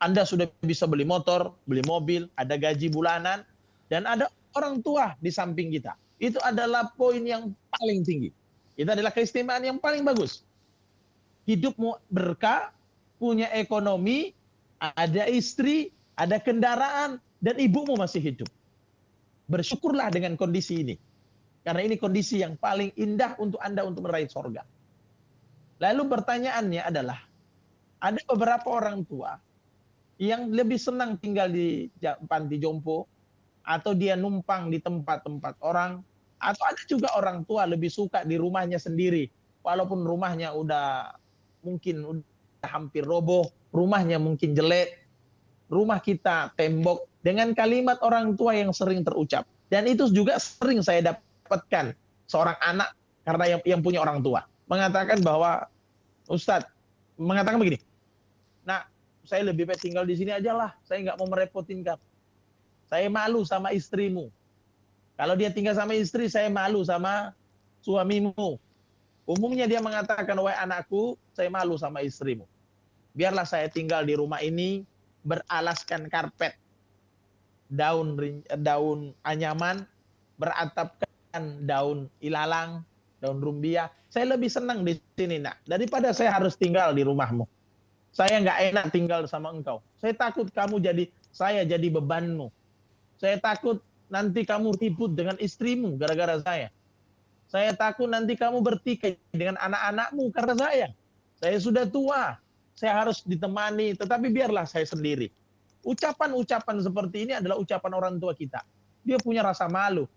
Anda sudah bisa beli motor, beli mobil, ada gaji bulanan, dan ada orang tua di samping kita. Itu adalah poin yang paling tinggi. Itu adalah keistimewaan yang paling bagus. Hidupmu berkah, punya ekonomi, ada istri, ada kendaraan, dan ibumu masih hidup. Bersyukurlah dengan kondisi ini. Karena ini kondisi yang paling indah untuk Anda untuk meraih surga. Lalu pertanyaannya adalah, ada beberapa orang tua yang lebih senang tinggal di panti jompo, atau dia numpang di tempat-tempat orang, atau ada juga orang tua lebih suka di rumahnya sendiri, walaupun rumahnya mungkin udah hampir roboh, rumahnya mungkin jelek, rumah kita tembok, dengan kalimat orang tua yang sering terucap. Dan itu juga sering saya dapatkan seorang anak karena yang punya orang tua mengatakan bahwa, Ustadz mengatakan begini, nah saya lebih baik tinggal di sini aja lah, saya nggak mau merepotin kamu, saya malu sama istrimu, kalau dia tinggal sama istri saya malu sama suamimu. Umumnya dia mengatakan, wahai anakku, saya malu sama istrimu, biarlah saya tinggal di rumah ini beralaskan karpet daun anyaman, beratapkan daun ilalang, daun rumbia. Saya lebih senang di sini, nak, daripada saya harus tinggal di rumahmu. Saya nggak enak tinggal sama engkau. Saya takut saya jadi bebanmu. Saya takut nanti kamu ribut dengan istrimu gara-gara saya. Saya takut nanti kamu bertikai dengan anak-anakmu karena saya. Saya sudah tua, saya harus ditemani, tetapi biarlah saya sendiri. Ucapan-ucapan seperti ini adalah ucapan orang tua kita. Dia punya rasa malu.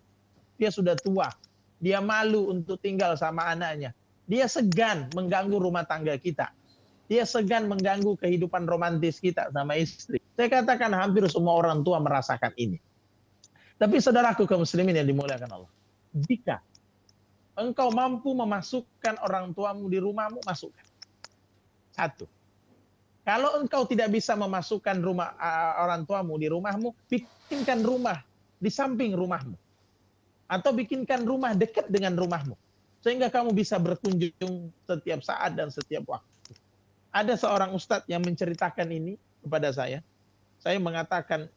Dia sudah tua. Dia malu untuk tinggal sama anaknya. Dia segan mengganggu rumah tangga kita. Dia segan mengganggu kehidupan romantis kita sama istri. Saya katakan hampir semua orang tua merasakan ini. Tapi saudaraku kaum muslimin yang dimuliakan Allah, jika engkau mampu memasukkan orang tuamu di rumahmu, masukkan. Satu. Kalau engkau tidak bisa memasukkan orang tuamu di rumahmu, bikinkan rumah di samping rumahmu. Atau bikinkan rumah dekat dengan rumahmu. Sehingga kamu bisa berkunjung setiap saat dan setiap waktu. Ada seorang ustadz yang menceritakan ini kepada saya. Saya mengatakan,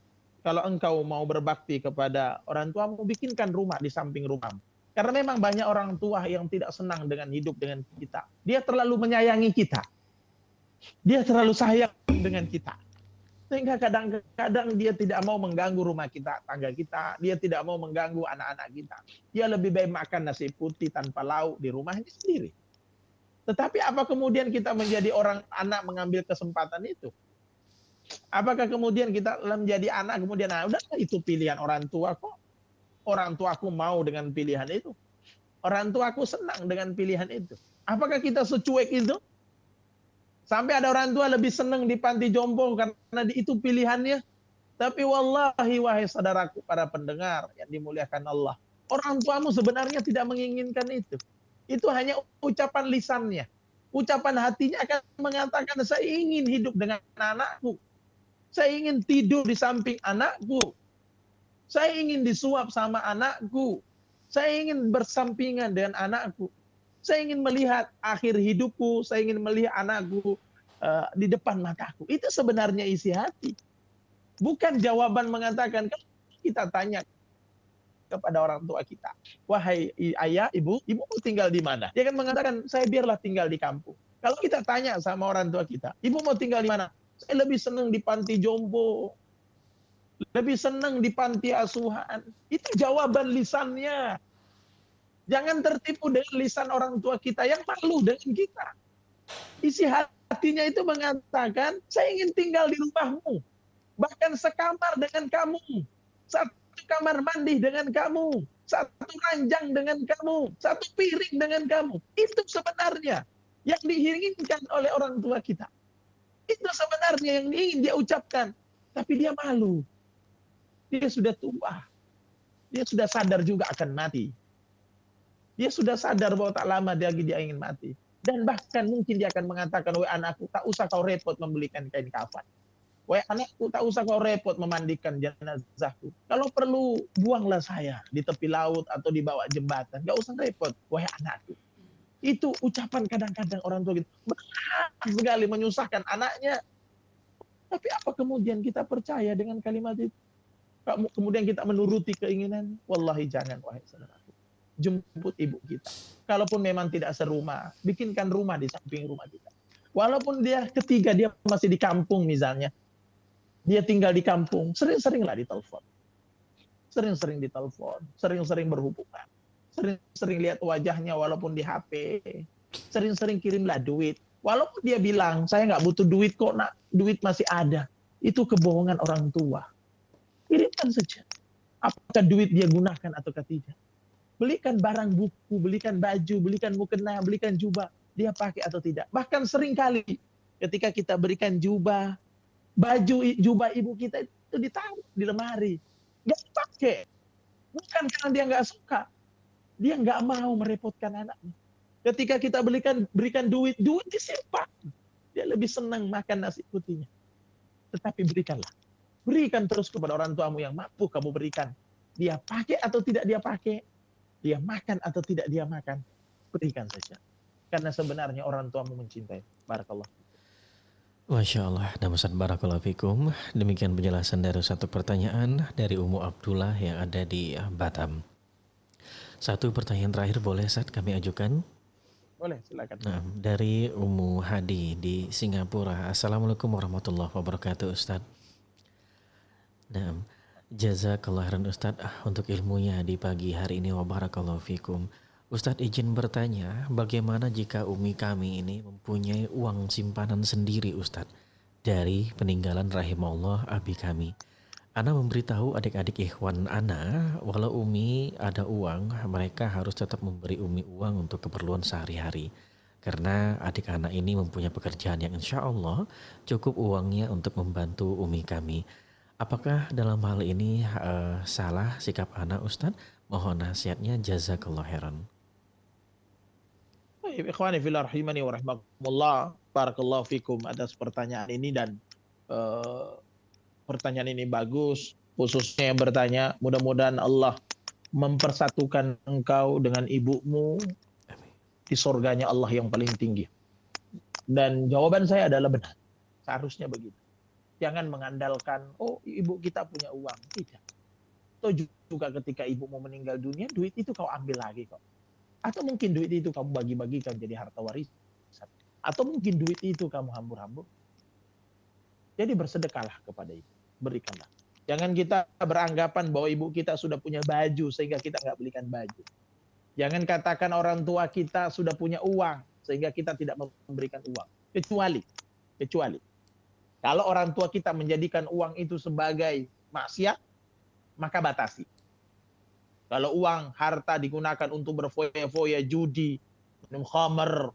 kalau engkau mau berbakti kepada orang tuamu, bikinkan rumah di samping rumahmu. Karena memang banyak orang tua yang tidak senang dengan hidup dengan kita. Dia terlalu menyayangi kita. Dia terlalu sayang dengan kita. Sehingga kadang-kadang dia tidak mau mengganggu rumah kita, tangga kita. Dia tidak mau mengganggu anak-anak kita. Dia lebih baik makan nasi putih tanpa lauk di rumahnya sendiri. Tetapi apa kemudian kita menjadi orang anak mengambil kesempatan itu? Apakah kemudian kita menjadi anak kemudian, nah udah itu pilihan orang tua kok. Orang tuaku mau dengan pilihan itu. Orang tuaku senang dengan pilihan itu. Apakah kita secuek itu? Sampai ada orang tua lebih senang di panti jompo karena itu pilihannya. Tapi wallahi wahai saudaraku para pendengar yang dimuliakan Allah. Orang tuamu sebenarnya tidak menginginkan itu. Itu hanya ucapan lisannya. Ucapan hatinya akan mengatakan saya ingin hidup dengan anakku. Saya ingin tidur di samping anakku. Saya ingin disuap sama anakku. Saya ingin bersampingan dengan anakku. Saya ingin melihat akhir hidupku, saya ingin melihat anakku di depan mataku. Itu sebenarnya isi hati. Bukan jawaban mengatakan, kalau kita tanya kepada orang tua kita, wahai ayah, ibu mau tinggal di mana? Dia akan mengatakan, saya biarlah tinggal di kampung. Kalau kita tanya sama orang tua kita, ibu mau tinggal di mana? Saya lebih senang di panti jompo, lebih senang di panti asuhan. Itu jawaban lisannya. Jangan tertipu dengan lisan orang tua kita yang malu dengan kita. Isi hatinya itu mengatakan, saya ingin tinggal di rumahmu. Bahkan sekamar dengan kamu. Satu kamar mandi dengan kamu. Satu ranjang dengan kamu. Satu piring dengan kamu. Itu sebenarnya yang diinginkan oleh orang tua kita. Itu sebenarnya yang ingin dia ucapkan. Tapi dia malu. Dia sudah tua. Dia sudah sadar juga akan mati. Dia sudah sadar bahwa tak lama dia ingin mati. Dan bahkan mungkin dia akan mengatakan, wahai anakku, tak usah kau repot membelikan kain kafan. Wahai anakku, tak usah kau repot memandikan jenazahku. Kalau perlu, buanglah saya di tepi laut atau di bawah jembatan. Gak usah repot, wahai anakku. Itu ucapan kadang-kadang orang tua kita. Berat sekali menyusahkan anaknya. Tapi apa kemudian kita percaya dengan kalimat itu? Kemudian kita menuruti keinginan? Wallahi jangan, wahai saudara. Jemput ibu kita. Kalaupun memang tidak serumah, bikinkan rumah di samping rumah kita. Walaupun dia ketiga dia masih di kampung misalnya, dia tinggal di kampung, sering-seringlah ditelepon. Sering-sering ditelepon, sering-sering berhubungan. Sering-sering lihat wajahnya walaupun di HP. Sering-sering kirimlah duit. Walaupun dia bilang, saya nggak butuh duit kok, nak, duit masih ada. Itu kebohongan orang tua. Kirimkan saja. Apakah duit dia gunakan atau tidak? Belikan barang buku, belikan baju, belikan mukena, belikan jubah. Dia pakai atau tidak. Bahkan seringkali ketika kita berikan jubah, baju jubah ibu kita itu ditaruh di lemari. Nggak dipakai. Bukan karena dia nggak suka. Dia nggak mau merepotkan anaknya. Ketika kita berikan duit disimpan. Dia lebih senang makan nasi putihnya. Tetapi berikanlah. Berikan terus kepada orang tuamu yang mampu kamu berikan. Dia pakai atau tidak dia pakai. Dia makan atau tidak dia makan, berikan saja. Karena sebenarnya orang tuamu mencintai. Barakallah. Masya Allah, dan Ustaz Barakallahu Fikum. Demikian penjelasan dari satu pertanyaan dari Ummu Abdullah yang ada di Batam. Satu pertanyaan terakhir boleh Ustaz kami ajukan? Boleh, silakan. Nah, dari Ummu Hadi di Singapura. Assalamualaikum warahmatullahi wabarakatuh Ustaz. Nah, jazakallah khairan Ustaz untuk ilmunya di pagi hari ini, wa barakallahu fikum. Ustaz izin bertanya, bagaimana jika umi kami ini mempunyai uang simpanan sendiri Ustaz dari peninggalan rahimahullah abi kami. Ana memberitahu adik-adik ikhwan Ana, walau umi ada uang, mereka harus tetap memberi umi uang untuk keperluan sehari-hari. Karena adik anak ini mempunyai pekerjaan yang insya Allah cukup uangnya untuk membantu umi kami. Apakah dalam hal ini salah sikap anak Ustadz? Mohon nasihatnya, jazakallah khairan. Baik, ikhwani fillah rahimani wa rahmakumullah. Barakallahu fikum atas pertanyaan ini dan pertanyaan ini bagus. Khususnya yang bertanya, mudah-mudahan Allah mempersatukan engkau dengan ibumu di surganya Allah yang paling tinggi. Dan jawaban saya adalah benar. Seharusnya begitu. Jangan mengandalkan, oh ibu kita punya uang. Tidak. Atau juga ketika ibu mau meninggal dunia, duit itu kau ambil lagi kok. Atau mungkin duit itu kamu bagi-bagikan jadi harta warisan. Atau mungkin duit itu kamu hambur-hambur. Jadi bersedekahlah kepada ibu, berikanlah. Jangan kita beranggapan bahwa ibu kita sudah punya baju sehingga kita nggak belikan baju. Jangan katakan orang tua kita sudah punya uang sehingga kita tidak memberikan uang. Kecuali kalau orang tua kita menjadikan uang itu sebagai maksiat, maka batasi. Kalau uang harta digunakan untuk berfoya-foya, judi, minum khamr,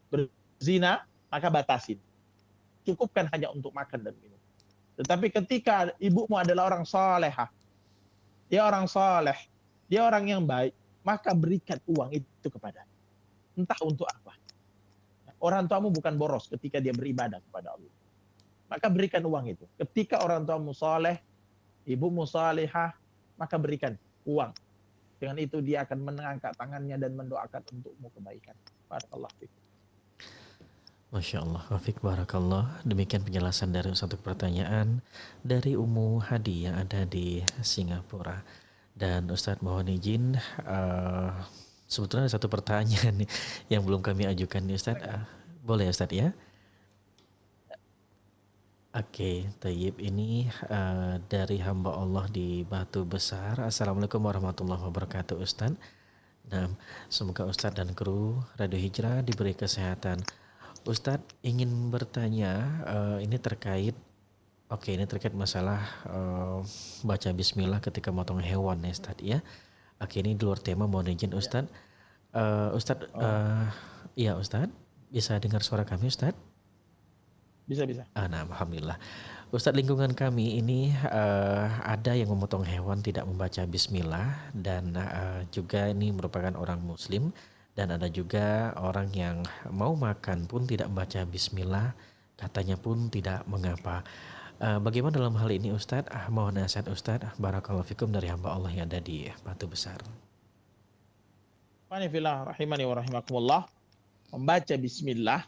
berzina, maka batasin. Cukupkan hanya untuk makan dan minum. Tetapi ketika ibumu adalah orang salehah, dia orang saleh, dia orang yang baik, maka berikan uang itu kepada. Entah untuk apa. Orang tuamu bukan boros ketika dia beribadah kepada Allah. Maka berikan uang itu. Ketika orang tuamu saleh, ibumu salehah, maka berikan uang. Dengan itu dia akan mengangkat tangannya dan mendoakan untukmu kebaikan. Barakallahu fiik. Masya Allah, Wafik Barakallah. Demikian penjelasan dari satu pertanyaan dari Ummu Hadi yang ada di Singapura. Dan Ustadz mohon izin, sebetulnya ada satu pertanyaan nih yang belum kami ajukan nih Ustadz. Boleh ya Ustadz ya? Oke, Tayyib ini dari hamba Allah di Batu Besar. Assalamualaikum warahmatullahi wabarakatuh Ustadz. Nah, semoga Ustadz dan kru Radio Hijrah diberi kesehatan. Ustadz ingin bertanya, ini terkait masalah baca bismillah ketika motong hewan ya Ustadz ya. Oke, ini di luar tema, mohon izin Ustadz. Ustadz, iya Ustadz, bisa dengar suara kami Ustadz? Bisa. Nah, alhamdulillah. Ustadz, lingkungan kami ini ada yang memotong hewan tidak membaca bismillah dan juga ini merupakan orang muslim. Dan ada juga orang yang mau makan pun tidak membaca bismillah, katanya pun tidak mengapa. Bagaimana dalam hal ini Ustadz? Mohon nasihat Ustadz. Barakallahu fikum dari hamba Allah yang ada di Batu Besar. Rahimani wa rahimakumullah. Membaca bismillah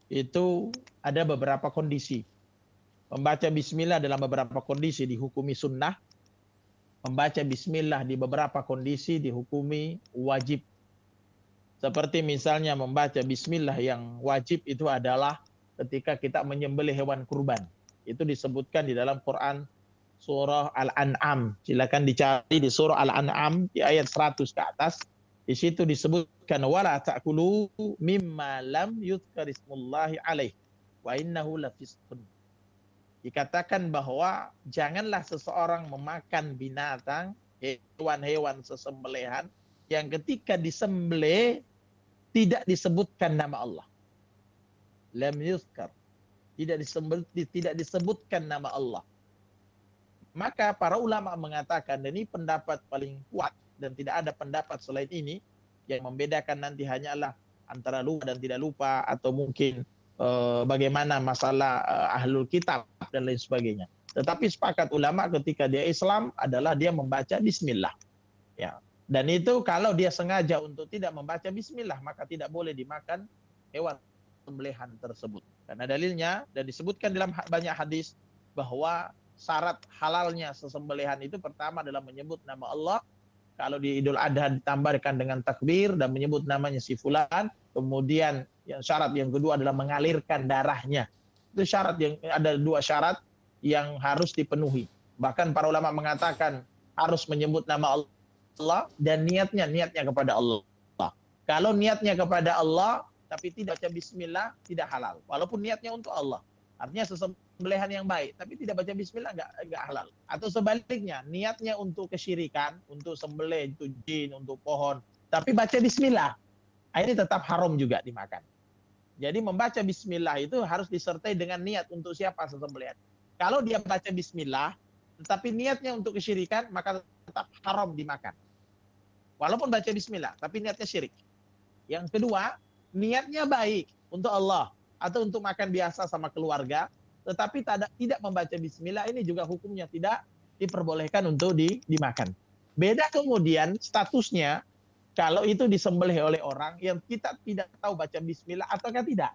itu ada beberapa kondisi. Membaca bismillah dalam beberapa kondisi dihukumi sunnah. Membaca bismillah di beberapa kondisi dihukumi wajib. Seperti misalnya membaca bismillah yang wajib itu adalah ketika kita menyembelih hewan kurban. Itu disebutkan di dalam Quran surah Al-An'am. Silakan dicari di surah Al-An'am di ayat 100 ke atas. Di situ disebutkan wala ta'kulu mimma lam yuzkar ismullahi alaih wa innahu lafisqun. Dikatakan bahwa janganlah seseorang memakan binatang, hewan-hewan sesembelihan yang ketika disembelih tidak disebutkan nama Allah. Lam yuzkar. Tidak disebutkan nama Allah. Maka para ulama mengatakan, dan ini pendapat paling kuat dan tidak ada pendapat selain ini, yang membedakan nanti hanyalah antara lupa dan tidak lupa atau mungkin bagaimana masalah ahlul kitab dan lain sebagainya. Tetapi sepakat ulama ketika dia Islam adalah dia membaca bismillah. Ya. Dan itu kalau dia sengaja untuk tidak membaca bismillah, maka tidak boleh dimakan hewan sembelihan tersebut. Karena dalilnya, dan disebutkan dalam banyak hadis, bahwa syarat halalnya sesembelihan itu pertama adalah menyebut nama Allah. Kalau di Idul Adha ditambahkan dengan takbir dan menyebut namanya si fulan. Kemudian syarat yang kedua adalah mengalirkan darahnya. Itu syarat yang ada 2 syarat yang harus dipenuhi. Bahkan para ulama mengatakan harus menyebut nama Allah dan niatnya kepada Allah. Kalau niatnya kepada Allah tapi tidak baca bismillah, tidak halal. Walaupun niatnya untuk Allah. Artinya sesembelihan yang baik, tapi tidak baca bismillah enggak halal. Atau sebaliknya, niatnya untuk kesyirikan, untuk sembelih, untuk jin, untuk pohon, tapi baca bismillah. Ini tetap haram juga dimakan. Jadi membaca bismillah itu harus disertai dengan niat untuk siapa sesembelihan. Kalau dia baca bismillah, tetapi niatnya untuk kesyirikan, maka tetap haram dimakan. Walaupun baca bismillah, tapi niatnya syirik. Yang kedua, niatnya baik untuk Allah atau untuk makan biasa sama keluarga, tetapi tidak membaca bismillah, ini juga hukumnya tidak diperbolehkan untuk dimakan. Beda kemudian statusnya kalau itu disembelih oleh orang yang kita tidak tahu baca bismillah ataukah tidak.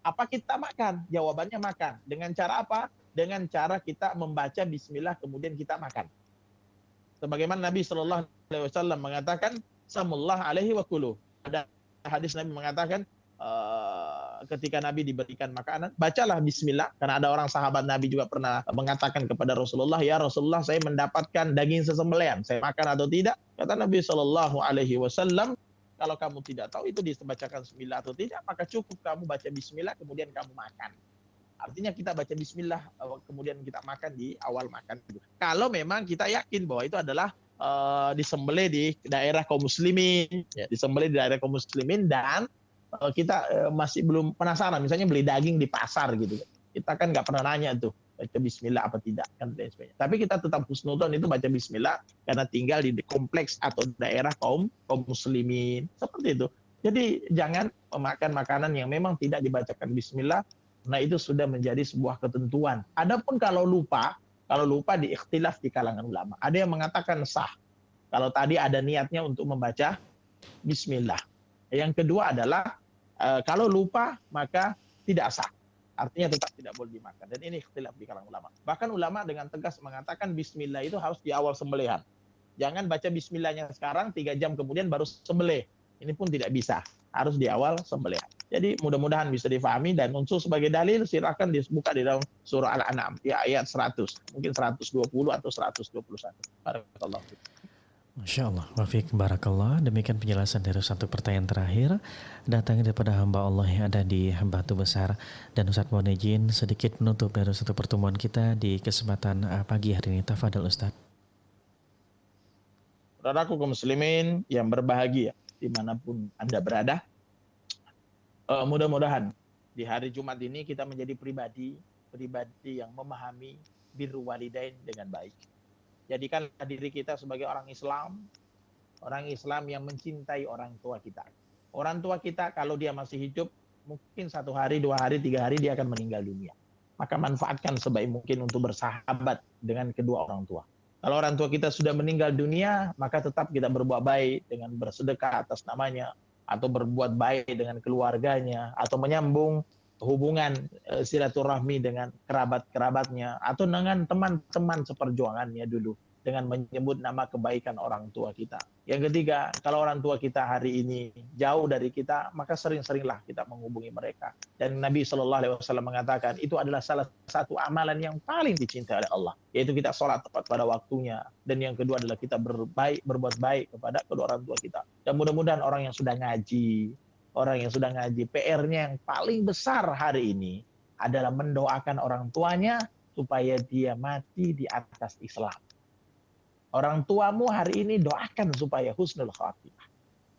Apa kita makan? Jawabannya makan. Dengan cara apa? Dengan cara kita membaca bismillah kemudian kita makan. Sebagaimana Nabi SAW mengatakan, Samullah alaihi wa kuluh. Ada hadis Nabi mengatakan, ketika Nabi diberikan makanan, bacalah bismillah. Karena ada orang sahabat Nabi juga pernah mengatakan kepada Rasulullah, ya Rasulullah, saya mendapatkan daging sesembelihan, saya makan atau tidak? Kata Nabi SAW, kalau kamu tidak tahu itu dibacakan bismillah atau tidak, maka cukup kamu baca bismillah kemudian kamu makan. Artinya kita baca bismillah kemudian kita makan di awal makan. Kalau memang kita yakin bahwa itu adalah disembelih di daerah kaum muslimin, ya, disembelih di daerah kaum muslimin dan kita masih belum penasaran, misalnya beli daging di pasar gitu, kita kan nggak pernah nanya tuh baca bismillah apa tidak kan dan sebagainya. Tapi kita tetap husnudon itu baca bismillah karena tinggal di kompleks atau daerah kaum muslimin seperti itu. Jadi jangan memakan makanan yang memang tidak dibacakan bismillah. Nah itu sudah menjadi sebuah ketentuan. Adapun kalau lupa diikhtilaf di kalangan ulama. Ada yang mengatakan sah. Kalau tadi ada niatnya untuk membaca bismillah. Yang kedua adalah kalau lupa maka tidak sah. Artinya tetap tidak boleh dimakan. Dan ini ikhtilaf di kalangan ulama. Bahkan ulama dengan tegas mengatakan bismillah itu harus di awal sembelihan. Jangan baca bismillahnya sekarang, 3 jam kemudian baru sembelih. Ini pun tidak bisa. Harus di awal sembelihan. Jadi mudah-mudahan bisa difahami dan unsur sebagai dalil silakan dibuka di dalam surah Al-An'am di ayat 100, mungkin 120 atau 121. Barakallahu fiik. Masya Allah, wafiq barakallah. Demikian penjelasan dari satu pertanyaan terakhir datangnya daripada hamba Allah yang ada di Batu Besar. Dan Ustadz mohon izin sedikit menutup dari satu pertemuan kita di kesempatan pagi hari ini. Tafadhol Ustadz. Saudaraku kaum muslimin yang berbahagia dimanapun Anda berada, mudah-mudahan di hari Jumat ini kita menjadi pribadi yang memahami birru walidain dengan baik. Jadikanlah diri kita sebagai orang Islam yang mencintai orang tua kita. Orang tua kita kalau dia masih hidup, mungkin 1 hari, 2 hari, 3 hari dia akan meninggal dunia. Maka manfaatkan sebaik mungkin untuk bersahabat dengan kedua orang tua. Kalau orang tua kita sudah meninggal dunia, maka tetap kita berbuat baik dengan bersedekah atas namanya, atau berbuat baik dengan keluarganya, atau menyambung hubungan silaturahmi dengan kerabat-kerabatnya, atau dengan teman-teman seperjuangannya dulu, dengan menyebut nama kebaikan orang tua kita. Yang ketiga, kalau orang tua kita hari ini jauh dari kita, maka sering-seringlah kita menghubungi mereka. Dan Nabi SAW mengatakan, itu adalah salah satu amalan yang paling dicintai oleh Allah, yaitu kita sholat tepat pada waktunya. Dan yang kedua adalah kita berbuat baik kepada kedua orang tua kita. Dan mudah-mudahan orang yang sudah ngaji, PR-nya yang paling besar hari ini adalah mendoakan orang tuanya supaya dia mati di atas Islam. Orang tuamu hari ini doakan supaya husnul khatimah.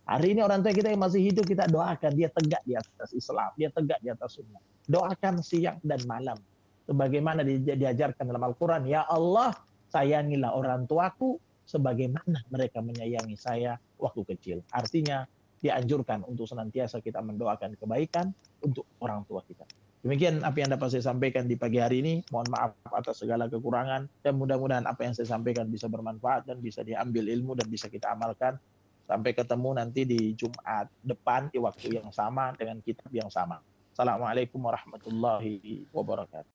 Hari ini orang tua kita yang masih hidup, kita doakan dia tegak di atas Islam, dia tegak di atas sunnah. Doakan siang dan malam. Sebagaimana diajarkan dalam Al-Quran, ya Allah, sayangilah orang tuaku sebagaimana mereka menyayangi saya waktu kecil. Artinya, dianjurkan untuk senantiasa kita mendoakan kebaikan untuk orang tua kita. Demikian apa yang dapat saya sampaikan di pagi hari ini. Mohon maaf atas segala kekurangan dan mudah-mudahan apa yang saya sampaikan bisa bermanfaat dan bisa diambil ilmu dan bisa kita amalkan. Sampai ketemu nanti di Jumat depan di waktu yang sama dengan kitab yang sama. Assalamualaikum warahmatullahi wabarakatuh.